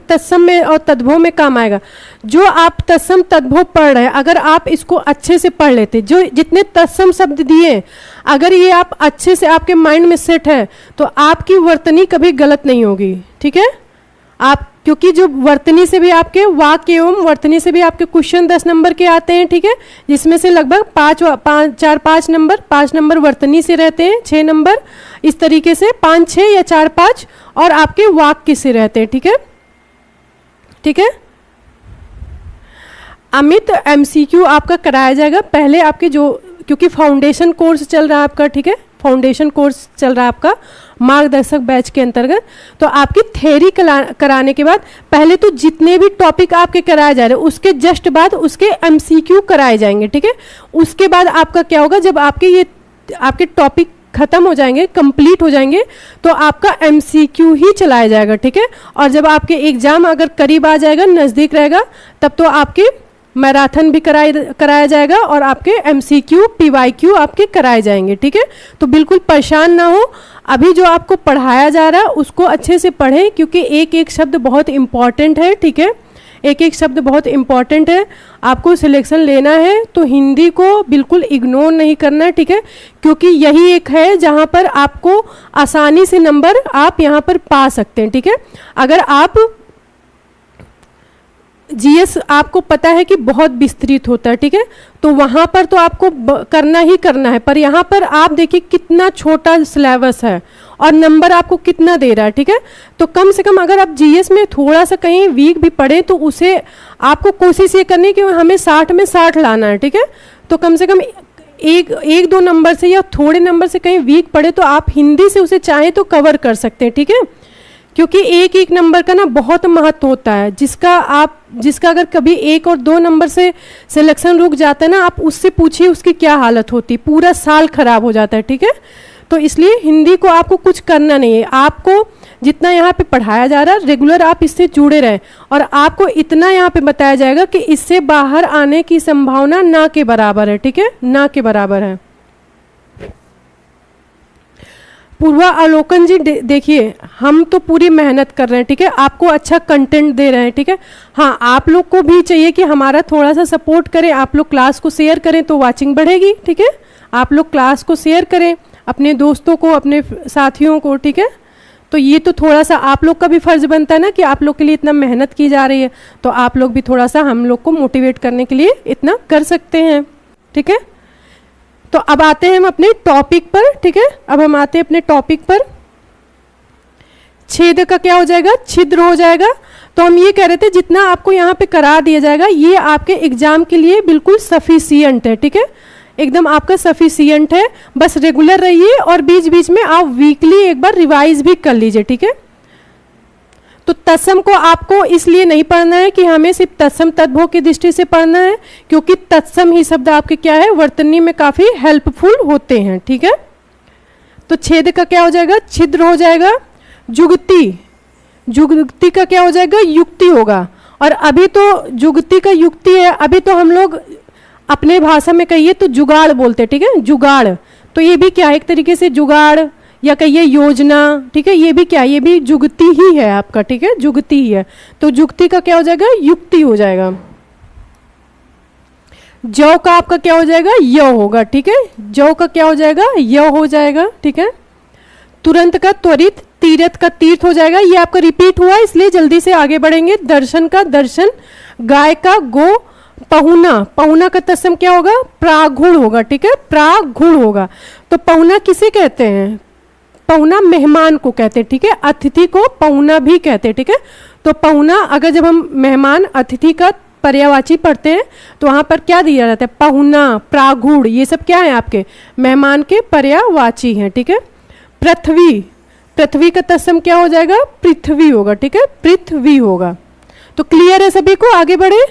तत्सम में और तद्भव में काम आएगा। जो आप तत्सम तद्भव पढ़ रहे हैं, अगर आप इसको अच्छे से पढ़ लेते, जो जितने तत्सम शब्द दिए, अगर ये आप अच्छे से आपके माइंड में सेट है, तो आपकी वर्तनी कभी गलत नहीं होगी, ठीक है। आप, क्योंकि जो वर्तनी से भी आपके वाक्य एवं वर्तनी से भी आपके क्वेश्चन 10 नंबर के आते हैं, ठीक है, जिसमें से लगभग 5 नंबर 5 नंबर वर्तनी से रहते हैं, 6 नंबर इस तरीके से 5 6 या 4 5 और आपके वाक्य से रहते हैं, ठीक है, ठीक है। अमित MCQ आपका कराया जाएगा पहले आपके जो, क्योंकि फाउंडेशन कोर्स चल रहा है आपका, ठीक है, फाउंडेशन कोर्स चल रहा है आपका मार्गदर्शक बैच के अंतर्गत। तो आपकी थ्योरी कराने के बाद पहले तो जितने भी टॉपिक आपके कराए जा रहे हैं, उसके जस्ट बाद उसके MCQ कराए जाएंगे, ठीक है। उसके बाद आपका क्या होगा, जब आपके टॉपिक खत्म हो जाएंगे, कंप्लीट हो जाएंगे, तो आपका MCQ ही चलाया जाएगा, ठीक है। और जब आपके एग्जाम अगर करीब आ जाएगा, नज़दीक रहेगा, तब तो आपके मैराथन भी कराया जाएगा और आपके MCQ PYQ आपके कराए जाएंगे, ठीक है। तो बिल्कुल परेशान ना हो, अभी जो आपको पढ़ाया जा रहा है उसको अच्छे से पढ़ें, क्योंकि एक एक शब्द बहुत इम्पॉर्टेंट है, ठीक है, एक एक शब्द बहुत इम्पॉर्टेंट है। आपको सिलेक्शन लेना है तो हिंदी को बिल्कुल इग्नोर नहीं करना है, ठीक है, क्योंकि यही एक है जहाँ पर आपको आसानी से नंबर आप यहाँ पर पा सकते हैं, ठीक है। अगर आप GS आपको पता है कि बहुत विस्तृत होता है, ठीक है, तो वहाँ पर तो आपको करना ही करना है, पर यहाँ पर आप देखिए कितना छोटा सिलेबस है और नंबर आपको कितना दे रहा है, ठीक है। तो कम से कम अगर आप GS में थोड़ा सा कहीं वीक भी पढ़े, तो उसे आपको कोशिश ये करनी कि हमें 60 में 60 लाना है, ठीक है। तो कम से कम एक दो नंबर से या थोड़े नंबर से कहीं वीक पढ़े, तो आप हिंदी से उसे चाहें तो कवर कर सकते हैं, ठीक है, क्योंकि एक एक नंबर का ना बहुत महत्व होता है, जिसका अगर कभी 1 और 2 नंबर से सिलेक्शन रुक जाता है ना, आप उससे पूछिए उसकी क्या हालत होती, पूरा साल खराब हो जाता है, ठीक है। तो इसलिए हिंदी को आपको कुछ करना नहीं है, आपको जितना यहाँ पे पढ़ाया जा रहा है रेगुलर आप इससे जुड़े रहें, और आपको इतना यहाँ पे बताया जाएगा कि इससे बाहर आने की संभावना ना के बराबर है, ठीक है, ना के बराबर है। पूर्वावलोकन जी देखिए, हम तो पूरी मेहनत कर रहे हैं, ठीक है, आपको अच्छा कंटेंट दे रहे हैं, ठीक है। हाँ, आप लोग को भी चाहिए कि हमारा थोड़ा सा सपोर्ट करें, आप लोग क्लास को शेयर करें तो वाचिंग बढ़ेगी, ठीक है। आप लोग क्लास को शेयर करें अपने दोस्तों को, अपने साथियों को, ठीक है। तो ये तो थोड़ा सा आप लोग का भी फर्ज बनता है ना कि आप लोग के लिए इतना मेहनत की जा रही है, तो आप लोग भी थोड़ा सा हम लोग को मोटिवेट करने के लिए इतना कर सकते हैं, ठीक है। तो अब आते हैं हम अपने टॉपिक पर, ठीक है, अब हम आते हैं अपने टॉपिक पर। छेद का क्या हो जाएगा, छिद्र हो जाएगा। तो हम ये कह रहे थे जितना आपको यहाँ पे करा दिया जाएगा ये आपके एग्जाम के लिए बिल्कुल सफिशियंट है, ठीक है, एकदम आपका सफिशियंट है। बस रेगुलर रहिए और बीच बीच में आप वीकली एक बार रिवाइज भी कर लीजिए, ठीक है। तो तत्सम को आपको इसलिए नहीं पढ़ना है कि हमें सिर्फ तत्सम तद्भव की दृष्टि से पढ़ना है, क्योंकि तत्सम ही शब्द आपके क्या है, वर्तनी में काफी हेल्पफुल होते हैं, ठीक है। तो छेद का क्या हो जाएगा, छिद्र हो जाएगा। जुगती, जुगती का क्या हो जाएगा, युक्ति होगा। और अभी तो जुगती का युक्ति है, अभी तो हम लोग अपने भाषा में कहिए तो जुगाड़ बोलते हैं, ठीक है, जुगाड़। तो ये भी क्या है, एक तरीके से जुगाड़ या कहिए योजना, ठीक है, ये भी क्या है, ये भी जुगती ही है आपका, ठीक है, जुगती ही है। तो जुगती का क्या हो जाएगा, युक्ति हो जाएगा। जौ का आपका क्या हो जाएगा, य होगा, ठीक है, जौ का क्या हो जाएगा, य हो जाएगा, ठीक है। तुरंत का त्वरित, तीरथ का तीर्थ हो जाएगा। ये आपका रिपीट हुआ इसलिए जल्दी से आगे बढ़ेंगे। दर्शन का दर्शन, गाय का गो, पहुना, पहुना का तत्सम क्या होगा, प्रागुण होगा, ठीक है, प्रागुण होगा। तो पहुना किसे कहते हैं, पहुना मेहमान को कहते हैं, ठीक है, अतिथि को पहुना भी कहते हैं, ठीक है। तो पहुना अगर जब हम मेहमान अतिथि का पर्यायवाची पढ़ते हैं तो वहाँ पर क्या दिया जाता है, पहुना, प्रागुड़, ये सब क्या है आपके मेहमान के पर्यायवाची हैं, ठीक है। पृथ्वी, पृथ्वी का तत्सम क्या हो जाएगा, पृथ्वी होगा, ठीक है, पृथ्वी होगा। तो क्लियर है सभी को, आगे बढ़े।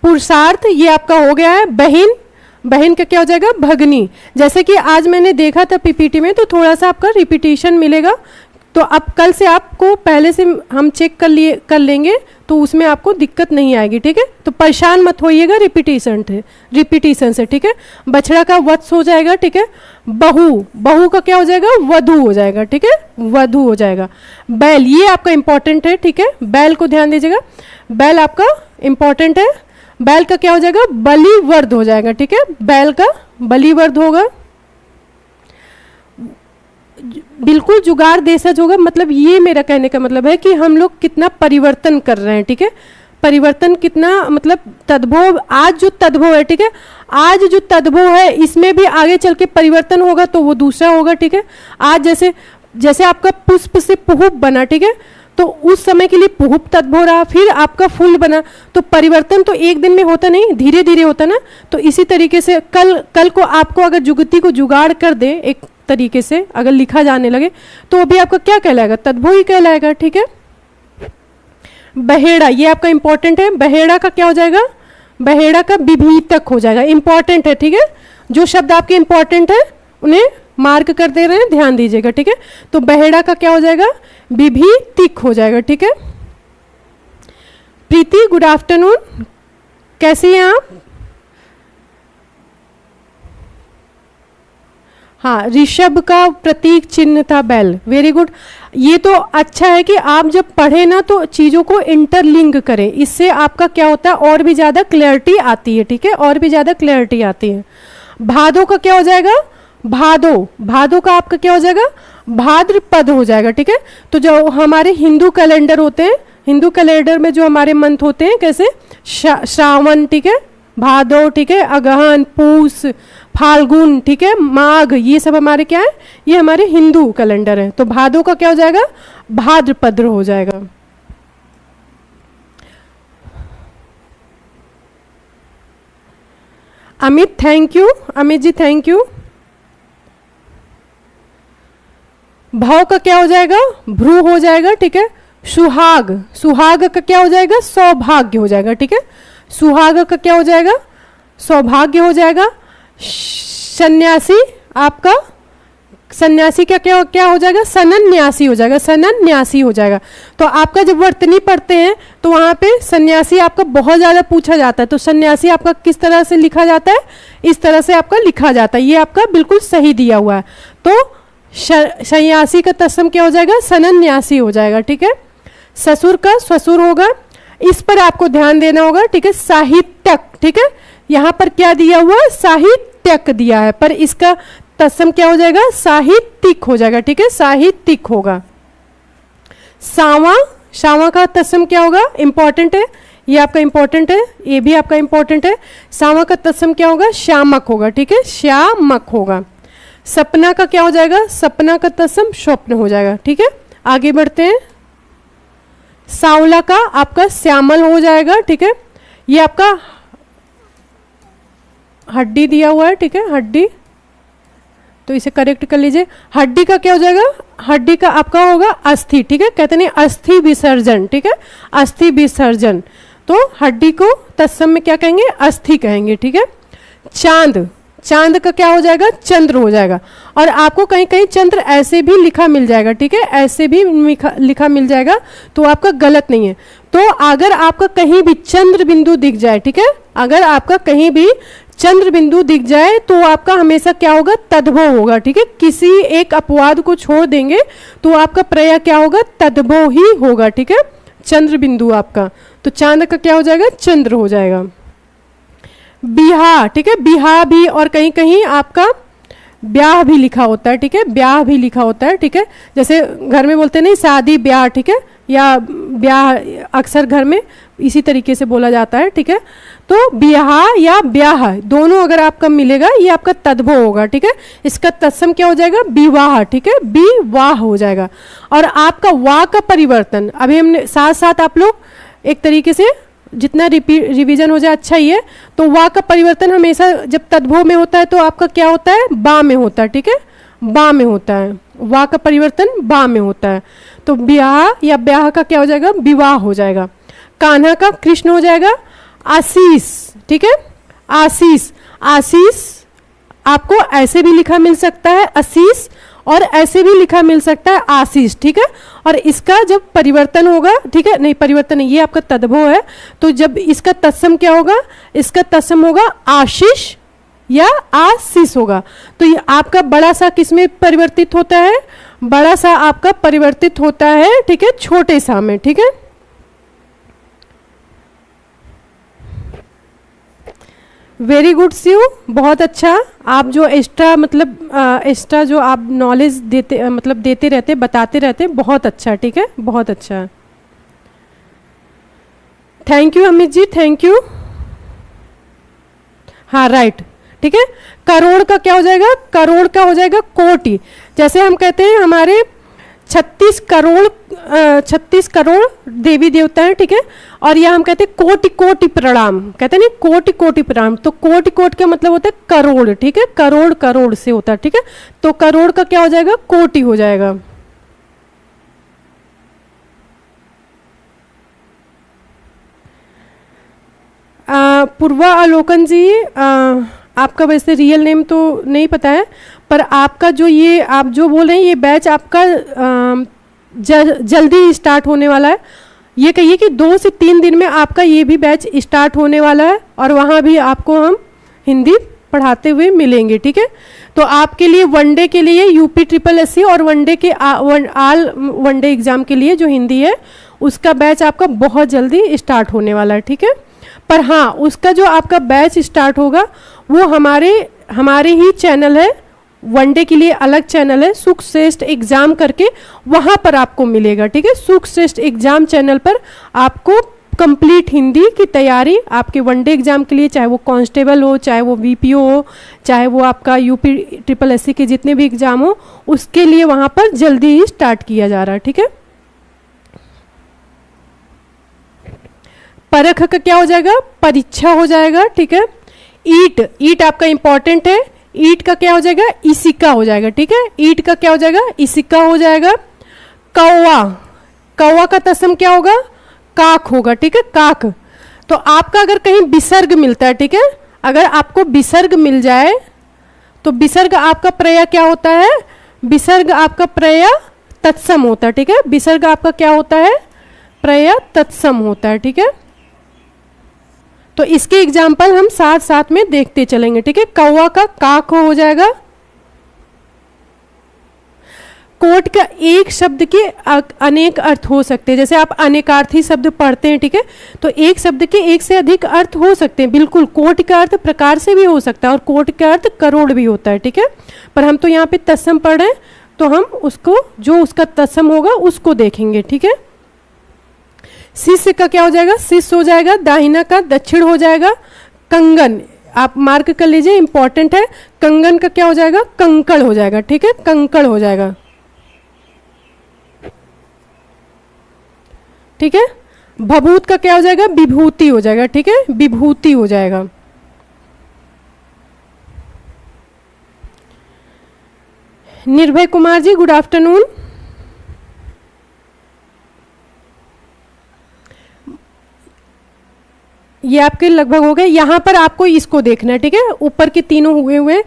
पुरुषार्थ ये आपका हो गया है। बहन, बहन का क्या हो जाएगा, भगनी। जैसे कि आज मैंने देखा था पीपीटी में, तो थोड़ा सा आपका रिपीटिशन मिलेगा, तो अब कल से आपको पहले से हम चेक कर लेंगे, तो उसमें आपको दिक्कत नहीं आएगी, ठीक है। तो परेशान मत होइएगा रिपीटिशन से, ठीक है। बछड़ा का वत्स हो जाएगा, ठीक है। बहू, बहू का क्या हो जाएगा, वधू हो जाएगा, ठीक है, वधू हो जाएगा। बैल, ये आपका इंपॉर्टेंट है, ठीक है, बैल को ध्यान दीजिएगा, बैल आपका इंपॉर्टेंट है। बैल का क्या हो जाएगा, बलिवर्ध हो जाएगा, ठीक है, बैल का बलिवर्ध होगा। बिल्कुल जुगाड़ देशज होगा, मतलब ये मेरा कहने का मतलब है कि हम लोग कितना परिवर्तन कर रहे हैं, ठीक है। परिवर्तन कितना, मतलब तद्भव, आज जो तद्भव है, ठीक है, आज जो तद्भव है इसमें भी आगे चल के परिवर्तन होगा तो वो दूसरा होगा, ठीक है। आज जैसे जैसे आपका पुष्प से पुष्प बना, ठीक है, तो उस समय के लिए पुष्प तद्भव रहा, फिर आपका फूल बना, तो परिवर्तन तो एक दिन में होता नहीं, धीरे धीरे होता ना। तो इसी तरीके से कल को आपको अगर जुगती को जुगाड़ कर दे एक तरीके से, अगर लिखा जाने लगे, तो अभी आपका क्या कहलाएगा, तद्भव ही कहलाएगा, ठीक है। बहेड़ा, ये आपका इंपॉर्टेंट है। बहेड़ा का क्या हो जाएगा, बहेड़ा का विभीतक हो जाएगा, इंपॉर्टेंट है, ठीक है। जो शब्द आपके इंपॉर्टेंट है उन्हें मार्क कर दे रहे हैं, ध्यान दीजिएगा, ठीक है। तो बहेड़ा का क्या हो जाएगा, विभीतिक हो जाएगा, ठीक है। प्रीति, गुड आफ्टरनून, कैसी हैं आप? हाँ, ऋषभ का प्रतीक चिन्ह था बैल, वेरी गुड। ये तो अच्छा है कि आप जब पढ़े ना तो चीज़ों को इंटरलिंक करें, इससे आपका क्या होता है, और भी ज़्यादा क्लैरिटी आती है, ठीक है, और भी ज़्यादा क्लैरिटी आती है। भादो का क्या हो जाएगा, भादो, भादो का आपका क्या हो जाएगा, भाद्रपद हो जाएगा, ठीक है। तो जो हमारे हिंदू कैलेंडर होते हैं, हिंदू कैलेंडर में जो हमारे मंथ होते हैं, कैसे, श्रावण, ठीक है, भादो, ठीक है, अगहन, पूस, फाल्गुन, ठीक है, माघ, ये सब हमारे क्या है, ये हमारे हिंदू कैलेंडर है। तो भादो का क्या हो जाएगा, भाद्रपद हो जाएगा। Amit, thank you, Amit ji thank you. भाव का क्या हो जाएगा, भ्रू हो जाएगा, ठीक है। सुहाग, सुहाग का क्या हो जाएगा, सौभाग्य हो जाएगा, ठीक है। सुहाग का क्या हो जाएगा, सौभाग्य हो जाएगा। सन्यासी, आपका सन्यासी का क्या क्या हो जाएगा, सनन्यासी हो जाएगा, सनन्यासी हो जाएगा। तो आपका जब वर्तनी पढ़ते हैं तो वहाँ पे सन्यासी आपका बहुत ज़्यादा पूछा जाता है, तो सन्यासी आपका किस तरह से लिखा जाता है, इस तरह से आपका लिखा जाता है, ये आपका बिल्कुल सही दिया हुआ है। तो सन्यासी का तत्सम क्या हो जाएगा, सनन्यासी हो जाएगा, ठीक है। ससुर का ससुर होगा, इस पर आपको ध्यान देना होगा, ठीक है। साहित्यक, ठीक है, यहाँ पर क्या दिया हुआ है, साहित्यक दिया है, पर इसका तत्सम क्या हो जाएगा, साहित्यिक हो जाएगा, ठीक है, साहित्यिक होगा। सावा, सावा का तत्सम क्या होगा, इंपॉर्टेंट है, ये आपका इंपॉर्टेंट है, ये भी आपका इंपॉर्टेंट है। सावा का तत्सम क्या होगा, श्यामक होगा, ठीक है, श्यामक होगा। सपना का क्या हो जाएगा, सपना का तत्सम स्वप्न हो जाएगा, ठीक है। आगे बढ़ते हैं। सांवला का आपका श्यामल हो जाएगा, ठीक है। ये आपका हड्डी दिया हुआ है, ठीक है, हड्डी, तो इसे करेक्ट कर लीजिए। हड्डी का क्या हो जाएगा, हड्डी का आपका होगा अस्थि, ठीक है, कहते नहीं अस्थि विसर्जन, ठीक है, अस्थि विसर्जन। तो हड्डी को तत्सम में क्या कहेंगे, अस्थि कहेंगे, ठीक है। चांद, चांद का क्या हो जाएगा, चंद्र हो जाएगा। और आपको कहीं कहीं चंद्र ऐसे भी लिखा मिल जाएगा, ठीक है, ऐसे भी लिखा मिल जाएगा, तो आपका गलत नहीं है। तो अगर आपका कहीं भी चंद्र बिंदु दिख जाए, ठीक है, अगर आपका कहीं भी चंद्र बिंदु दिख जाए तो आपका हमेशा क्या होगा, तद्भव होगा, ठीक है। किसी एक अपवाद को छोड़ देंगे तो आपका प्रत्यय क्या होगा, तद्भव ही होगा, ठीक है, चंद्र बिंदु आपका। तो चांद का क्या हो जाएगा, चंद्र हो जाएगा। बिहा, ठीक है, बिहा भी, और कहीं कहीं आपका ब्याह भी लिखा होता है, ठीक है, ब्याह भी लिखा होता है, ठीक है। जैसे घर में बोलते नहीं शादी ब्याह, ठीक है, या ब्याह अक्सर घर में इसी तरीके से बोला जाता है, ठीक है। तो ब्याह या ब्याह दोनों अगर आपका मिलेगा ये आपका तद्भव होगा, ठीक है। इसका तत्सम क्या हो जाएगा, विवाह, ठीक है, विवाह हो जाएगा। और आपका वाह का परिवर्तन अभी हमने साथ साथ आप लोग एक तरीके से जितना रिवीजन हो जाए अच्छा ही है। तो वाह का परिवर्तन हमेशा जब तद्भव में होता है तो आपका क्या होता है, बा में होता है, ठीक है, बा में होता है। वाह का परिवर्तन बा में होता है। तो ब्याह या ब्याह का क्या हो जाएगा, विवाह हो जाएगा। कान्हा का कृष्ण हो जाएगा आशीष, ठीक है, आशीष। आशीष आपको ऐसे भी लिखा मिल सकता है आशीष, और ऐसे भी लिखा मिल सकता है आशीष, ठीक है। और इसका जब परिवर्तन होगा, ठीक है, नहीं परिवर्तन नहीं, ये आपका तद्भव है। तो जब इसका तत्सम क्या होगा, इसका तत्सम होगा आशीष या आशीष होगा। तो ये आपका बड़ा सा किसमें परिवर्तित होता है, बड़ा सा आपका परिवर्तित होता है, ठीक है, छोटे सा में, ठीक है। वेरी गुड शिव, बहुत अच्छा। आप जो एक्स्ट्रा मतलब एक्स्ट्रा जो आप नॉलेज देते मतलब देते रहते, बताते रहते, बहुत अच्छा, ठीक है, बहुत अच्छा। Thank you Amit ji, thank you. हाँ राइट, ठीक है। करोड़ का क्या हो जाएगा, करोड़ का हो जाएगा कोटि। जैसे हम कहते हैं हमारे 36 करोड़ देवी देवता हैं, ठीक है। और यह हम कहते हैं कोटि कोटि प्रणाम, कहते हैं नहीं, कोटि कोटि प्रणाम। तो कोटि कोटि का मतलब होता है करोड़, ठीक है, करोड़ करोड़ से होता है, ठीक है। तो करोड़ का क्या हो जाएगा, कोटि हो जाएगा। पूर्वा अलोकन जी, आपका वैसे रियल नेम तो नहीं पता है, पर आपका जो ये आप जो बोल रहे हैं ये बैच आपका जल्दी स्टार्ट होने वाला है। ये कहिए कि 2 से 3 दिन में आपका ये भी बैच स्टार्ट होने वाला है, और वहाँ भी आपको हम हिंदी पढ़ाते हुए मिलेंगे, ठीक है। तो आपके लिए वनडे के लिए यूपी SSS और वनडे के ऑल वनडे एग्जाम के लिए जो हिंदी है उसका बैच आपका बहुत जल्दी स्टार्ट होने वाला है, ठीक है। पर हाँ, उसका जो आपका बैच स्टार्ट होगा वो हमारे ही चैनल है, वनडे के लिए अलग चैनल है, सुख श्रेष्ठ एग्जाम करके, वहाँ पर आपको मिलेगा, ठीक है। सुख श्रेष्ठ एग्जाम चैनल पर आपको कंप्लीट हिंदी की तैयारी आपके वनडे एग्जाम के लिए, चाहे वो कांस्टेबल हो, चाहे वो VPO हो, चाहे वो आपका यूपी SSS के जितने भी एग्जाम हो, उसके लिए वहाँ पर जल्दी ही स्टार्ट किया जा रहा है, ठीक है। परख का क्या हो जाएगा, परीक्षा हो जाएगा, ठीक है। ईट आपका इंपॉर्टेंट है, ईट का क्या हो जाएगा, इसिका हो जाएगा, ठीक है। ईट का क्या हो जाएगा, इसिका हो जाएगा। कौवा, कौवा का तत्सम क्या होगा, काक होगा, ठीक है, काक। तो आपका अगर कहीं विसर्ग मिलता है, ठीक है, अगर आपको विसर्ग मिल जाए तो विसर्ग आपका प्रयय क्या होता है, विसर्ग आपका प्रयय तत्सम होता है, ठीक है। विसर्ग आपका क्या होता है, प्रयय तत्सम होता है, ठीक है। तो इसके एग्जाम्पल हम साथ साथ में देखते चलेंगे, ठीक है। कौवा का काक हो जाएगा। कोट का एक शब्द के अनेक अर्थ हो सकते हैं, जैसे आप अनेकार्थी शब्द पढ़ते हैं, ठीक है। तो एक शब्द के एक से अधिक अर्थ हो सकते हैं, बिल्कुल। कोट का अर्थ प्रकार से भी हो सकता है और कोट का अर्थ करोड़ भी होता है, ठीक है। पर हम तो यहाँ पे तत्सम पढ़ रहे हैं, तो हम उसको जो उसका तत्सम होगा उसको देखेंगे, ठीक है। शिष्य का क्या हो जाएगा, शिष्य हो जाएगा। दाहिना का दक्षिण हो जाएगा। कंगन आप मार्क कर लीजिए, इंपॉर्टेंट है। कंगन का क्या हो जाएगा, कंकड़ हो जाएगा, ठीक है, कंकड़ हो जाएगा, ठीक है। भभूत का क्या हो जाएगा, विभूति हो जाएगा, ठीक है, विभूति हो जाएगा। निर्भय कुमार जी, गुड आफ्टरनून। ये आपके लगभग हो गए। यहाँ पर आपको इसको देखना है, ठीक है, ऊपर के तीनों हुए हुए।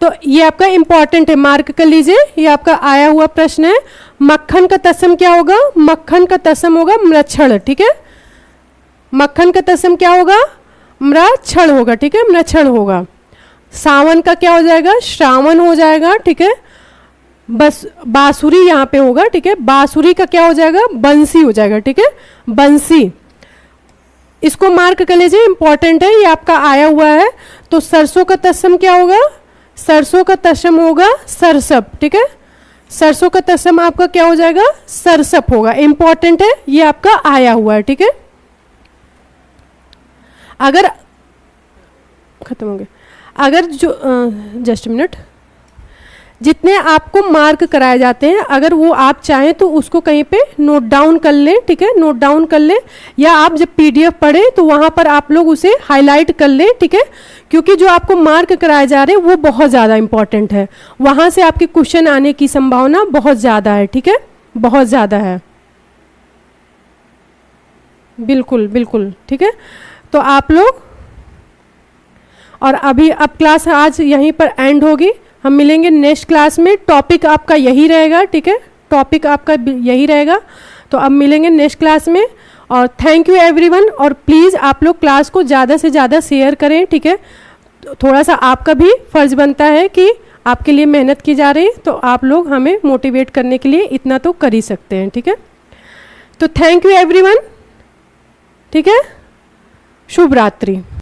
तो ये आपका इंपॉर्टेंट है, मार्क कर लीजिए, ये आपका आया हुआ प्रश्न है। मक्खन का तत्सम क्या होगा, मक्खन का तत्सम होगा म्रक्षण, ठीक है। मक्खन का तत्सम क्या होगा, म्रक्षण होगा, ठीक है, म्रक्षण होगा। सावन का क्या हो जाएगा, श्रावण हो जाएगा, ठीक है। बस बांसुरी यहाँ पे होगा, ठीक है। बांसुरी का क्या हो जाएगा, बंसी हो जाएगा, ठीक है, बंसी। इसको मार्क कर लीजिए, इंपॉर्टेंट है, ये आपका आया हुआ है। तो सरसों का तत्सम क्या होगा, सरसों का तत्सम होगा सरसप, ठीक है। सरसों का तत्सम आपका क्या हो जाएगा, सरसप होगा। इंपॉर्टेंट है, ये आपका आया हुआ है, ठीक है। अगर खत्म हो गया। अगर जो जस्ट मिनट, जितने आपको मार्क कराए जाते हैं, अगर वो आप चाहें तो उसको कहीं पे नोट डाउन कर लें, ठीक है, नोट डाउन कर लें, या आप जब पीडीएफ पढ़ें तो वहाँ पर आप लोग उसे हाईलाइट कर लें, ठीक है, क्योंकि जो आपको मार्क कराए जा रहे हैं वो बहुत ज़्यादा इंपॉर्टेंट है। वहाँ से आपके क्वेश्चन आने की संभावना बहुत ज़्यादा है, ठीक है, बहुत ज़्यादा है, बिल्कुल बिल्कुल, ठीक है। तो आप लोग, और अभी अब क्लास आज यहीं पर एंड होगी, हम मिलेंगे नेक्स्ट क्लास में। टॉपिक आपका यही रहेगा, ठीक है, टॉपिक आपका यही रहेगा। तो अब मिलेंगे नेक्स्ट क्लास में, और थैंक यू एवरीवन। और प्लीज़ आप लोग क्लास को ज़्यादा से ज़्यादा शेयर करें, ठीक है। थोड़ा सा आपका भी फ़र्ज़ बनता है कि आपके लिए मेहनत की जा रही है, तो आप लोग हमें मोटिवेट करने के लिए इतना तो कर ही सकते हैं, ठीक है। तो थैंक यू एवरीवन, ठीक है, शुभ रात्रि।